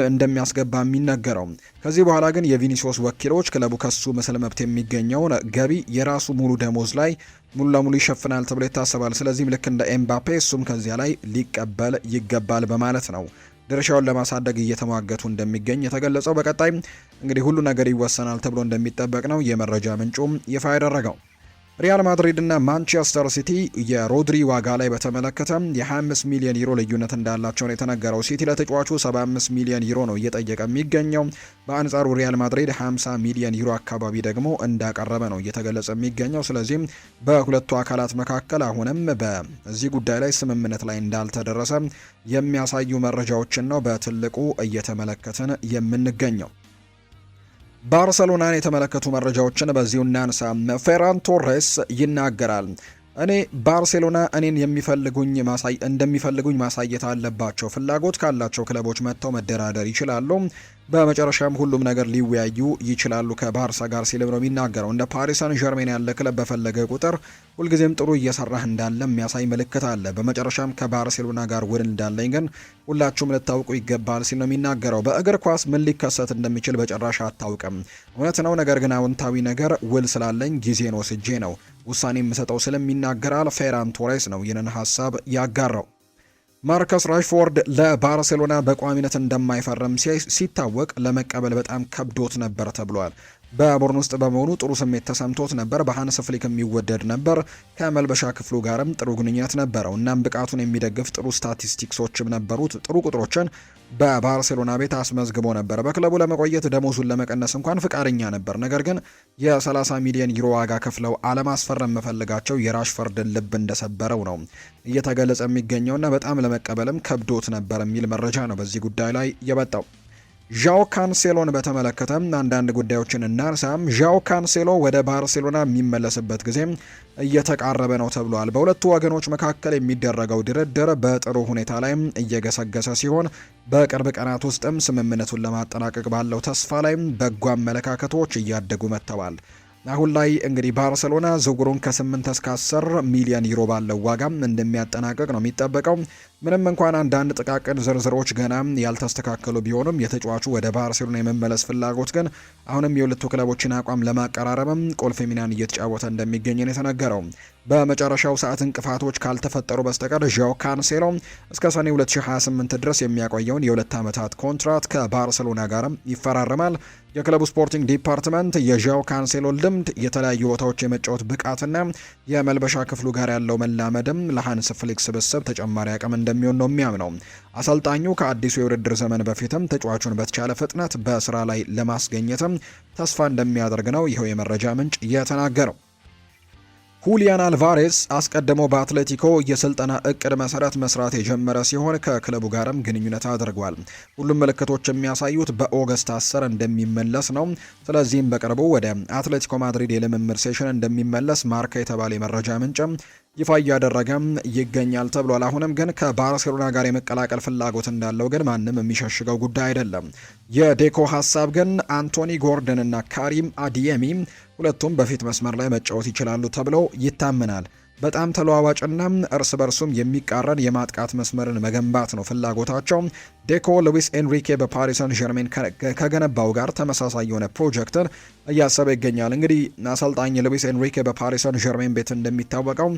እንደሚያስገባ የሚነገረው። ከዚህ በኋላ ግን የቪኒሲዮስ ወኪሎች ክለቡ ከሱ ምስል መብት የሚገኘውን ገቢ የራሱ ሙሉ ደሞዝ ላይ ሙሉ ለሙሉ ይሸፍናል ተብሎ ይታሰባል። ስለዚህም ልክ እንደ ኤምባፔ እሱም ከዚያ ላይ ሊቀበል ይገባል በማለት ነው ድርሻውን ለማሳደግ እየተሟገቱ እንደሚገኝ የተገለጸው። በቀጣይ እንግዲህ ሁሉ ነገር ይወሰናል ተብሎ እንደሚጠበቅ ነው የመረጃ ምንጩም ይፋ ያደረገው። ሪያል ማድሪድ እና ማንቸስተር ሲቲ የሮድሪ ዋጋ ላይ በተመለከተ የ25 ሚሊዮን ዩሮ ልዩነት እንዳላቸው ነው የተነገረው። ሲቲ ለተጫዋቹ 75 ሚሊዮን ዩሮ ነው እየጠየቀ የሚገኘው። በአንጻሩ ሪያል ማድሪድ 50 ሚሊዮን ዩሮ አካባቢ ደግሞ እንዳቀረበ ነው እየተገለጸ የሚገኘው። ስለዚህም በሁለቱ አካላት መካከል አሁንም በዚህ ጉዳይ ላይ ስምምነት ላይ እንዳልተደረሰ የሚያሳዩ መረጃዎችን ነው በትልቁ እየተመለከትን የምንገኘው። ባርሰሎናን የተመለከቱ መረጃዎችን በዚሁ እናንሳ። ፌራን ቶሬስ ይናገራል። እኔ ባርሴሎና እኔን እንደሚፈልጉኝ ማሳየት አለባቸው። ፍላጎት ካላቸው ክለቦች መጥተው መደራደር ይችላሉ። በመጨረሻም ሁሉም ነገር ሊወያዩ ይችላሉ ከባርሳ ጋር ሲልም ነው የሚናገረው። እንደ ፓሪስ ሰን ዠርሜን ያለ ክለብ በፈለገ ቁጥር ሁልጊዜም ጥሩ እየሰራህ እንዳለ የሚያሳይ ምልክት አለ። በመጨረሻም ከባርሴሎና ጋር ውል እንዳለኝ ግን ሁላችሁም ልታውቁ ይገባል ሲል ነው የሚናገረው። በእግር ኳስ ምን ሊከሰት እንደሚችል በጭራሽ አታውቅም። እውነት ነው። ነገር ግን አዎንታዊ ነገር ውል ስላለኝ ጊዜን ወስጄ ነው ውሳኔ የምሰጠው ስለሚናገራል። ፌራን ቶሬስ ነው ይህንን ሀሳብ ያጋራው። ማርከስ ራሽፎርድ ለባርሴሎና በቋሚነት እንደማይፈርም ሲታወቅ ለመቀበል በጣም ከብዶት ነበር ተብሏል። በቡድን ውስጥ በመሆኑ ጥሩ ስሜት ተሰምቶት ነበር። በሃንስ ፍሊክ የሚወደድ ነበር። ከመልበሻ ክፍሉ ጋርም ጥሩ ግንኙነት ነበረው። እናም ብቃቱን የሚደግፍ ጥሩ ስታቲስቲክሶችም ነበሩት። ጥሩ ቁጥሮችን በባርሴሎና ቤት አስመዝግቦ ነበር። በክለቡ ለመቆየት ደሞዙን ለመቀነስ እንኳን ፍቃደኛ ነበር። ነገር ግን የ30 ሚሊዮን ዩሮ ዋጋ ከፍለው አለማስፈረም መፈልጋቸው የራሽፎርድን ልብ እንደሰበረው ነው እየተገለጸ የሚገኘውና በጣም ለመቀበልም ከብዶት ነበር የሚል መረጃ ነው በዚህ ጉዳይ ላይ የወጣው። ዣኦ ካንሴሎን በተመለከተ አንዳንድ ጉዳዮችን እናንሳም። ዣኦ ካንሴሎ ወደ ባርሴሎና የሚመለስበት ጊዜ እየተቃረበ ነው ተብሏል። በሁለቱ ወገኖች መካከል የሚደረገው ድርድር በጥሩ ሁኔታ ላይ እየገሰገሰ ሲሆን በቅርብ ቀናት ውስጥም ስምምነቱን ለማጠናቀቅ ባለው ተስፋ ላይ በጎ አመለካከቶች እያደጉ መጥተዋል። አሁን ላይ እንግዲህ ባርሴሎና ዝውውሩን ከ8 እስከ 10 ሚሊዮን ዩሮ ባለው ዋጋም እንደሚያጠናቅቅ ነው የሚጠበቀው። ምንም እንኳን አንዳንድ ጥቃቅን ዝርዝሮች ገና ያልተስተካከሉ ቢሆንም የተጫዋቹ ወደ ባርሴሎና የመመለስ ፍላጎት ግን አሁንም የሁለቱ ክለቦችን አቋም ለማቀራረብም ቁልፍ ሚናን እየተጫወተ እንደሚገኝ ነው የተነገረው። በመጨረሻው ሰዓት እንቅፋቶች ካልተፈጠሩ በስተቀር ዣኦ ካንሴሎ እስከ ሰኔ 2028 ድረስ የሚያቆየውን የ2 ዓመታት ኮንትራት ከባርሴሎና ጋርም ይፈራረማል። የክለቡ ስፖርቲንግ ዲፓርትመንት የዣኦ ካንሴሎ ልምድ፣ የተለያዩ ቦታዎች የመጫወት ብቃትና የመልበሻ ክፍሉ ጋር ያለው መላመድም ለሃንስ ፍሊክ ስብስብ ተጨማሪ አቅም እንደሚሆን ነው የሚያምነው። አሰልጣኙ ከአዲሱ የውድድር ዘመን በፊትም ተጫዋቹን በተቻለ ፍጥነት በስራ ላይ ለማስገኘትም ተስፋ እንደሚያደርግ ነው ይኸው የመረጃ ምንጭ የተናገረው። ሁሊያን አልቫሬስ አስቀድሞ በአትሌቲኮ የስልጠና እቅድ መሰረት መስራት የጀመረ ሲሆን ከክለቡ ጋርም ግንኙነት አድርጓል። ሁሉም ምልክቶች የሚያሳዩት በኦገስት 10 እንደሚመለስ ነው። ስለዚህም በቅርቡ ወደ አትሌቲኮ ማድሪድ የልምምድ ሴሽን እንደሚመለስ ማርካ የተባለ የመረጃ ምንጭም ይፋ እያደረገም ይገኛል ተብሏል። አሁንም ግን ከባርሴሎና ጋር የመቀላቀል ፍላጎት እንዳለው ግን ማንም የሚሸሽገው ጉዳይ አይደለም። የዴኮ ሀሳብ ግን አንቶኒ ጎርደን እና ካሪም አዲየሚ ሁለቱም በፊት መስመር ላይ መጫወት ይችላሉ ተብሎ ይታመናል። በጣም ተለዋዋጭና እርስ በርሱም የሚቃረን የማጥቃት መስመርን መገንባት ነው ፍላጎታቸው። ዴኮ ሉዊስ ኤንሪኬ በፓሪስ ሰን ዠርሜን ከገነባው ጋር ተመሳሳይ የሆነ ፕሮጀክትን እያሰበ ይገኛል። እንግዲህ አሰልጣኝ ሉዊስ ኤንሪኬ በፓሪስ ሰን ዠርሜን ቤት እንደሚታወቀው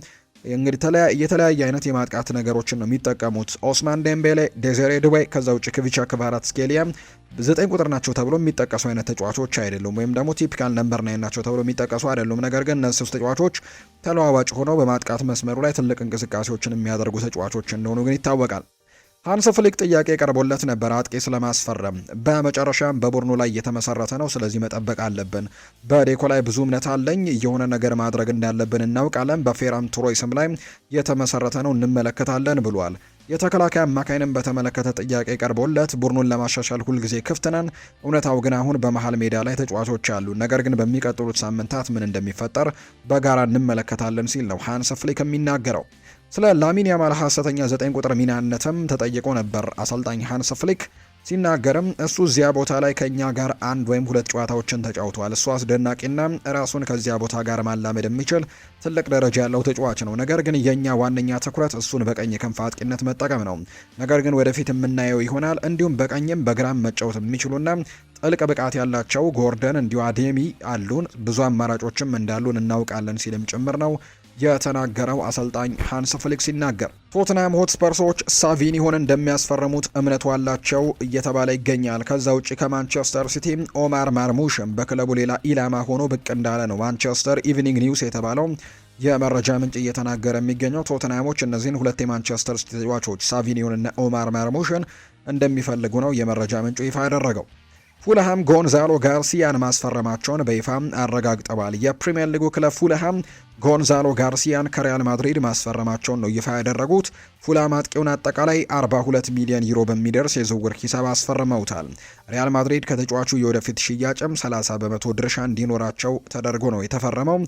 እንግዲህ የተለያየ አይነት የማጥቃት ነገሮችን ነው የሚጠቀሙት። ኦስማን ዴምቤሌ፣ ዴዜሬ ዱዌ ከዛ ውጭ ክቪቻ ክቫራትስኬሊያ 9 ቁጥር ናቸው ተብሎ የሚጠቀሱ አይነት ተጫዋቾች አይደሉም፣ ወይም ደግሞ ቲፒካል ነምበር 9 ናቸው ተብሎ የሚጠቀሱ አይደሉም። ነገር ግን እነዚህ ተጫዋቾች ተለዋዋጭ ሆነው በማጥቃት መስመሩ ላይ ትልቅ እንቅስቃሴዎችን የሚያደርጉ ተጫዋቾች እንደሆኑ ግን ይታወቃል። ሃንስ ፍሊክ ጥያቄ ቀርቦለት ነበር አጥቂ ስለማስፈረም። በመጨረሻም በቡድኑ ላይ እየተመሰረተ ነው፣ ስለዚህ መጠበቅ አለብን። በዴኮ ላይ ብዙ እምነት አለኝ፣ የሆነ ነገር ማድረግ እንዳለብን እናውቃለን። በፌራን ቱሮይ ስም ላይ የተመሰረተ ነው፣ እንመለከታለን ብሏል። የተከላካይ አማካይንም በተመለከተ ጥያቄ ቀርቦለት ቡድኑን ለማሻሻል ሁልጊዜ ክፍት ነን፣ እውነታው ግን አሁን በመሃል ሜዳ ላይ ተጫዋቾች አሉ፣ ነገር ግን በሚቀጥሉት ሳምንታት ምን እንደሚፈጠር በጋራ እንመለከታለን ሲል ነው ሃንስ ፍሊክ የሚናገረው። ስለ ላሚን ያማል ሐሰተኛ 9 ቁጥር ሚናነትም ተጠይቆ ነበር አሰልጣኝ ሃንስ ፍሊክ። ሲናገርም እሱ እዚያ ቦታ ላይ ከኛ ጋር አንድ ወይም ሁለት ጨዋታዎችን ተጫውቷል። እሱ አስደናቂና ራሱን ከዚያ ቦታ ጋር ማላመድ የሚችል ትልቅ ደረጃ ያለው ተጫዋች ነው። ነገር ግን የኛ ዋነኛ ትኩረት እሱን በቀኝ ክንፍ አጥቂነት መጠቀም ነው። ነገር ግን ወደፊት የምናየው ይሆናል። እንዲሁም በቀኝም በግራም መጫወት የሚችሉና ጥልቅ ብቃት ያላቸው ጎርደን እንዲሁ አዴሚ አሉን። ብዙ አማራጮችም እንዳሉን እናውቃለን ሲልም ጭምር ነው የተናገረው አሰልጣኝ ሃንስ ፍሊክ ሲናገር። ቶትናም ሆትስፐርሶች ሳቪኒሆን እንደሚያስፈርሙት እምነቱ አላቸው እየተባለ ይገኛል። ከዛ ውጪ ከማንቸስተር ሲቲ ኦማር ማርሙሽም በክለቡ ሌላ ኢላማ ሆኖ ብቅ እንዳለ ነው ማንቸስተር ኢቭኒንግ ኒውስ የተባለው የመረጃ ምንጭ እየተናገረ የሚገኘው። ቶትናሞች እነዚህን ሁለት የማንቸስተር ሲቲ ተጫዋቾች ሳቪኒዮን እና ኦማር ማርሙሽን እንደሚፈልጉ ነው የመረጃ ምንጩ ይፋ ያደረገው። ፉልሃም ጎንዛሎ ጋርሲያን ማስፈረማቸውን በይፋ አረጋግጠዋል። የፕሪሚየር ሊጉ ክለብ ፉልሃም ጎንዛሎ ጋርሲያን ከሪያል ማድሪድ ማስፈረማቸውን ነው ይፋ ያደረጉት። ፉልሃም አጥቂውን አጠቃላይ 42 ሚሊዮን ዩሮ በሚደርስ የዝውውር ሂሳብ አስፈርመውታል። ሪያል ማድሪድ ከተጫዋቹ የወደፊት ሽያጭም 30 በመቶ ድርሻ እንዲኖራቸው ተደርጎ ነው የተፈረመው።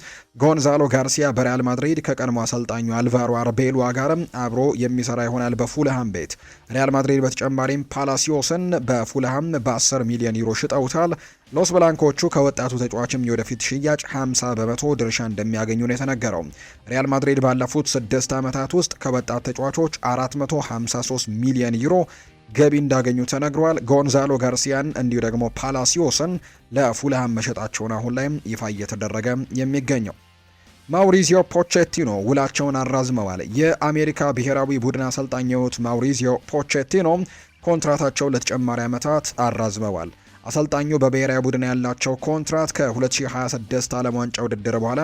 ጎንዛሎ ጋርሲያ በሪያል ማድሪድ ከቀድሞ አሰልጣኙ አልቫሮ አርቤሏ ጋርም አብሮ የሚሰራ ይሆናል በፉልሃም ቤት። ሪያል ማድሪድ በተጨማሪም ፓላሲዮስን በፉልሃም በ10 ሚሊዮን ዩሮ ሽጠውታል። ሎስ ብላንኮቹ ከወጣቱ ተጫዋችም የወደፊት ሽያጭ 50 በመቶ ድርሻ እንደሚያገኙ ነው የተነገረው። ሪያል ማድሪድ ባለፉት 6 ዓመታት ውስጥ ከወጣት ተጫዋቾች 453 ሚሊዮን ዩሮ ገቢ እንዳገኙ ተነግሯል። ጎንዛሎ ጋርሲያን እንዲሁ ደግሞ ፓላሲዮስን ለፉልሃም መሸጣቸውን አሁን ላይም ይፋ እየተደረገ የሚገኘው። ማውሪዚዮ ፖቼቲኖ ውላቸውን አራዝመዋል። የአሜሪካ ብሔራዊ ቡድን አሰልጣኝ የሆኑት ማውሪዚዮ ፖቼቲኖ ኮንትራታቸው ለተጨማሪ ዓመታት አራዝመዋል። አሰልጣኙ በብሔራዊ ቡድን ያላቸው ኮንትራት ከ2026 ዓለም ዋንጫ ውድድር በኋላ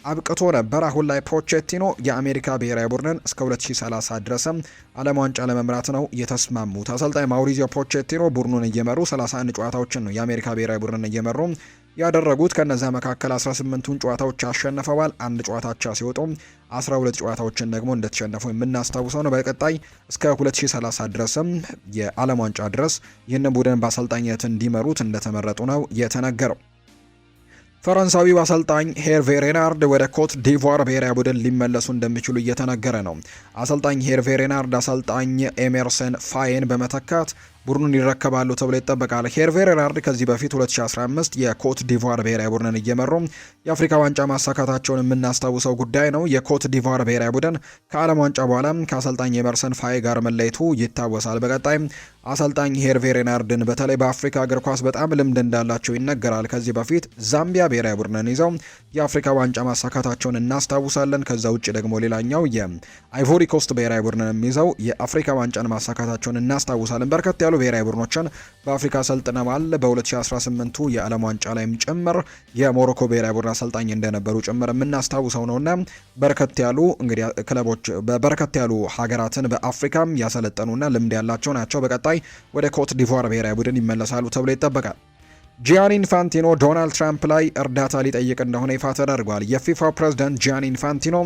አብቅቶ ነበር። አሁን ላይ ፖቼቲኖ የአሜሪካ ብሔራዊ ቡድንን እስከ 2030 ድረስም ዓለም ዋንጫ ለመምራት ነው የተስማሙት። አሰልጣኝ ማውሪዚዮ ፖቼቲኖ ቡድኑን እየመሩ 31 ጨዋታዎችን ነው የአሜሪካ ብሔራዊ ቡድንን እየመሩ ያደረጉት። ከነዛ መካከል 18ቱን ጨዋታዎች አሸንፈዋል። አንድ ጨዋታቻ ሲወጡ 12 ጨዋታዎችን ደግሞ እንደተሸነፉ የምናስታውሰው ነው። በቀጣይ እስከ 2030 ድረስም የዓለም ዋንጫ ድረስ ይህንን ቡድን በአሰልጣኝነት እንዲመሩት እንደተመረጡ ነው የተነገረው። ፈረንሳዊው አሰልጣኝ ሄርቬ ሬናርድ ወደ ኮት ዲቮር ብሔራዊ ቡድን ሊመለሱ እንደሚችሉ እየተነገረ ነው። አሰልጣኝ ሄርቬ ሬናርድ አሰልጣኝ ኤመርሰን ፋዬን በመተካት ቡድኑን ይረከባሉ ተብሎ ይጠበቃል። ሄርቬ ሬናርድ ከዚህ በፊት 2015 የኮት ዲቮር ብሔራዊ ቡድንን እየመሩ የአፍሪካ ዋንጫ ማሳካታቸውን የምናስታውሰው ጉዳይ ነው። የኮት ዲቮር ብሔራዊ ቡድን ከዓለም ዋንጫ በኋላ ከአሰልጣኝ ኤመርሰን ፋዬ ጋር መለየቱ ይታወሳል። በቀጣይ አሰልጣኝ ሄርቬ ሬናርድን በተለይ በአፍሪካ እግር ኳስ በጣም ልምድ እንዳላቸው ይነገራል። ከዚህ በፊት ዛምቢያ ብሔራዊ ቡድንን ይዘው የአፍሪካ ዋንጫ ማሳካታቸውን እናስታውሳለን። ከዛ ውጭ ደግሞ ሌላኛው የአይቮሪ ኮስት ብሔራዊ ቡድንን ይዘው የአፍሪካ ዋንጫን ማሳካታቸውን እናስታውሳለን። በርከት ያሉ ብሔራዊ ቡድኖችን በአፍሪካ ሰልጥነዋል። በ2018ቱ የዓለም ዋንጫ ላይም ጭምር የሞሮኮ ብሔራዊ ቡድን አሰልጣኝ እንደነበሩ ጭምር የምናስታውሰው ነውና በርከት ያሉ እንግዲህ ክለቦች በርከት ያሉ ሀገራትን በአፍሪካም ያሰለጠኑና ልምድ ያላቸው ናቸው። በቀጣይ ወደ ኮት ዲቮር ብሔራዊ ቡድን ይመለሳሉ ተብሎ ይጠበቃል። ጂያኒ ኢንፋንቲኖ ዶናልድ ትራምፕ ላይ እርዳታ ሊጠይቅ እንደሆነ ይፋ ተደርጓል። የፊፋ ፕሬዝዳንት ጂያኒ ኢንፋንቲኖ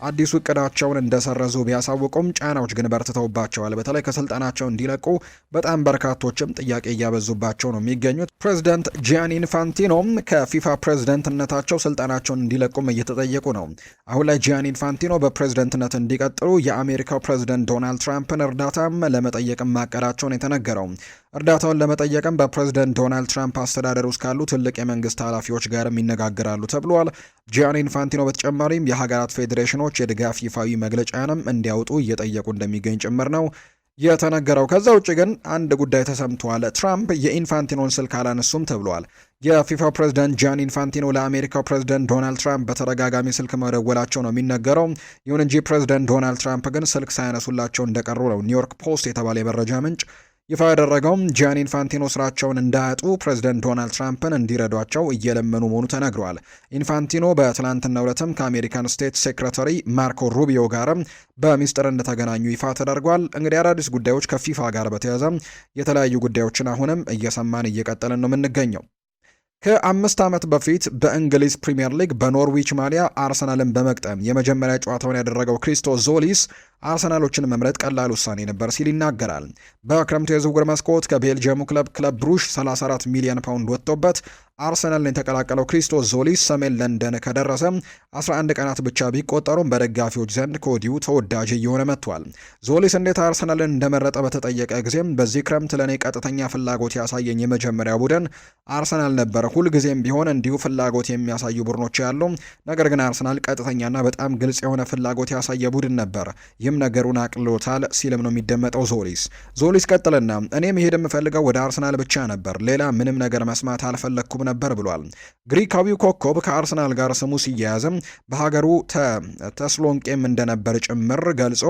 አዲሱ እቅዳቸውን እንደሰረዙ ቢያሳውቁም ጫናዎች ግን በርትተውባቸዋል። በተለይ ከስልጣናቸው እንዲለቁ በጣም በርካቶችም ጥያቄ እያበዙባቸው ነው የሚገኙት። ፕሬዝዳንት ጂያኒ ኢንፋንቲኖ ከፊፋ ፕሬዝዳንትነታቸው ስልጣናቸውን እንዲለቁም እየተጠየቁ ነው። አሁን ላይ ጂያኒ ኢንፋንቲኖ በፕሬዝዳንትነት እንዲቀጥሉ የአሜሪካው ፕሬዝዳንት ዶናልድ ትራምፕን እርዳታም ለመጠየቅም ማቀዳቸውን የተነገረው። እርዳታውን ለመጠየቅም በፕሬዝዳንት ዶናልድ ትራምፕ አስተዳደር ውስጥ ካሉ ትልቅ የመንግስት ኃላፊዎች ጋርም ይነጋገራሉ ተብሏል። ጂያኒ ኢንፋንቲኖ በተጨማሪም የሀገራት ፌዴሬሽኖች የድጋፍ ይፋዊ መግለጫንም እንዲያወጡ እየጠየቁ እንደሚገኝ ጭምር ነው የተነገረው። ከዛ ውጭ ግን አንድ ጉዳይ ተሰምቷል። ትራምፕ የኢንፋንቲኖን ስልክ አላነሱም ተብሏል። የፊፋ ፕሬዝዳንት ጂያኒ ኢንፋንቲኖ ለአሜሪካው ፕሬዝዳንት ዶናልድ ትራምፕ በተደጋጋሚ ስልክ መደወላቸው ነው የሚነገረው። ይሁን እንጂ ፕሬዝዳንት ዶናልድ ትራምፕ ግን ስልክ ሳያነሱላቸው እንደቀሩ ነው ኒውዮርክ ፖስት የተባለ የመረጃ ምንጭ ይፋ ያደረገውም። ጂያኒ ኢንፋንቲኖ ስራቸውን እንዳያጡ ፕሬዝዳንት ዶናልድ ትራምፕን እንዲረዷቸው እየለመኑ መሆኑ ተነግሯል። ኢንፋንቲኖ በትላንትናው ዕለትም ከአሜሪካን ስቴት ሴክሬታሪ ማርኮ ሩቢዮ ጋርም በሚስጥር እንደተገናኙ ይፋ ተደርጓል። እንግዲህ አዳዲስ ጉዳዮች ከፊፋ ጋር በተያያዘ የተለያዩ ጉዳዮችን አሁንም እየሰማን እየቀጠልን ነው የምንገኘው። ከ5 ዓመት በፊት በእንግሊዝ ፕሪምየር ሊግ በኖርዊች ማሊያ አርሰናልን በመቅጠም የመጀመሪያ ጨዋታውን ያደረገው ክሪስቶስ ዞሊስ አርሰናሎችን መምረጥ ቀላል ውሳኔ ነበር ሲል ይናገራል። በክረምቱ የዝውውር መስኮት ከቤልጅየሙ ክለብ ብሩሽ 34 ሚሊዮን ፓውንድ ወጥቶበት አርሰናልን የተቀላቀለው ክሪስቶስ ዞሊስ ሰሜን ለንደን ከደረሰ 11 ቀናት ብቻ ቢቆጠሩም በደጋፊዎች ዘንድ ከወዲሁ ተወዳጅ እየሆነ መጥቷል። ዞሊስ እንዴት አርሰናልን እንደመረጠ በተጠየቀ ጊዜም በዚህ ክረምት ለእኔ ቀጥተኛ ፍላጎት ያሳየኝ የመጀመሪያ ቡድን አርሰናል ነበር። ሁልጊዜም ቢሆን እንዲሁ ፍላጎት የሚያሳዩ ቡድኖች ያሉ፣ ነገር ግን አርሰናል ቀጥተኛና በጣም ግልጽ የሆነ ፍላጎት ያሳየ ቡድን ነበር። ይህም ነገሩን አቅልሎታል ሲልም ነው የሚደመጠው ዞሊስ ቀጥልና እኔ መሄድ የምፈልገው ወደ አርሰናል ብቻ ነበር፣ ሌላ ምንም ነገር መስማት አልፈለግኩም ነበር ብሏል። ግሪካዊው ኮከብ ከአርሰናል ጋር ስሙ ሲያያዝም በሀገሩ ተስሎንቄም እንደነበር ጭምር ገልጾ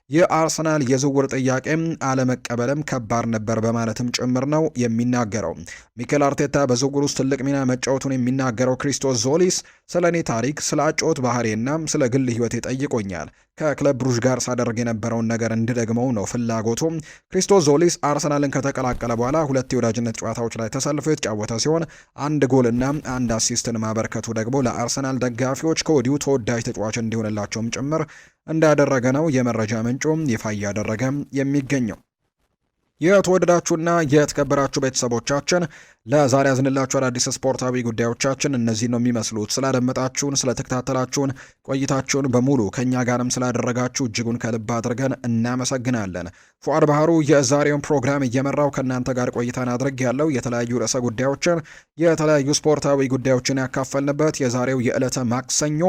የአርሰናል የዝውውር ጥያቄም አለመቀበልም ከባድ ነበር በማለትም ጭምር ነው የሚናገረው። ሚኬል አርቴታ በዝውውር ውስጥ ትልቅ ሚና መጫወቱን የሚናገረው ክሪስቶስ ዞሊስ ስለ እኔ ታሪክ፣ ስለ አጨዋወት ባህሪና ስለ ግል ህይወቴ ጠይቆኛል። ከክለብ ብሩዥ ጋር ሳደርግ የነበረውን ነገር እንድደግመው ነው ፍላጎቱ። ክሪስቶስ ዞሊስ አርሰናልን ከተቀላቀለ በኋላ 2 የወዳጅነት ጨዋታዎች ላይ ተሰልፎ የተጫወተ ሲሆን 1 ጎልና 1 አሲስትን ማበርከቱ ደግሞ ለአርሰናል ደጋፊዎች ከወዲሁ ተወዳጅ ተጫዋች እንዲሆንላቸውም ጭምር እንዳደረገ ነው የመረጃ ምንጩም ይፋ እያደረገ የሚገኘው። የተወደዳችሁና የተከበራችሁ ቤተሰቦቻችን ለዛሬ ያዝንላችሁ አዳዲስ ስፖርታዊ ጉዳዮቻችን እነዚህ ነው የሚመስሉት። ስላደመጣችሁን፣ ስለተከታተላችሁን፣ ቆይታችሁን በሙሉ ከኛ ጋርም ስላደረጋችሁ እጅጉን ከልብ አድርገን እናመሰግናለን። ፉአድ ባህሩ የዛሬውን ፕሮግራም እየመራው ከእናንተ ጋር ቆይታን አድርግ ያለው የተለያዩ ርዕሰ ጉዳዮችን የተለያዩ ስፖርታዊ ጉዳዮችን ያካፈልንበት የዛሬው የዕለተ ማክሰኞ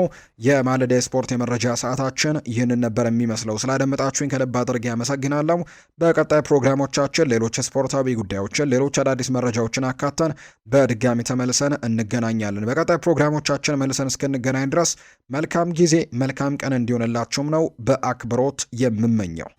የማለዳ ስፖርት የመረጃ ሰዓታችን ይህንን ነበር የሚመስለው። ስላደመጣችሁኝ ከልብ አድርጌ ያመሰግናለሁ። በቀጣይ ፕሮግራሞቻችን ሌሎች ስፖርታዊ ጉዳዮችን፣ ሌሎች አዳዲስ መረጃዎችን አካተን በድጋሚ ተመልሰን እንገናኛለን። በቀጣይ ፕሮግራሞቻችን መልሰን እስክንገናኝ ድረስ መልካም ጊዜ፣ መልካም ቀን እንዲሆንላችሁም ነው በአክብሮት የምመኘው።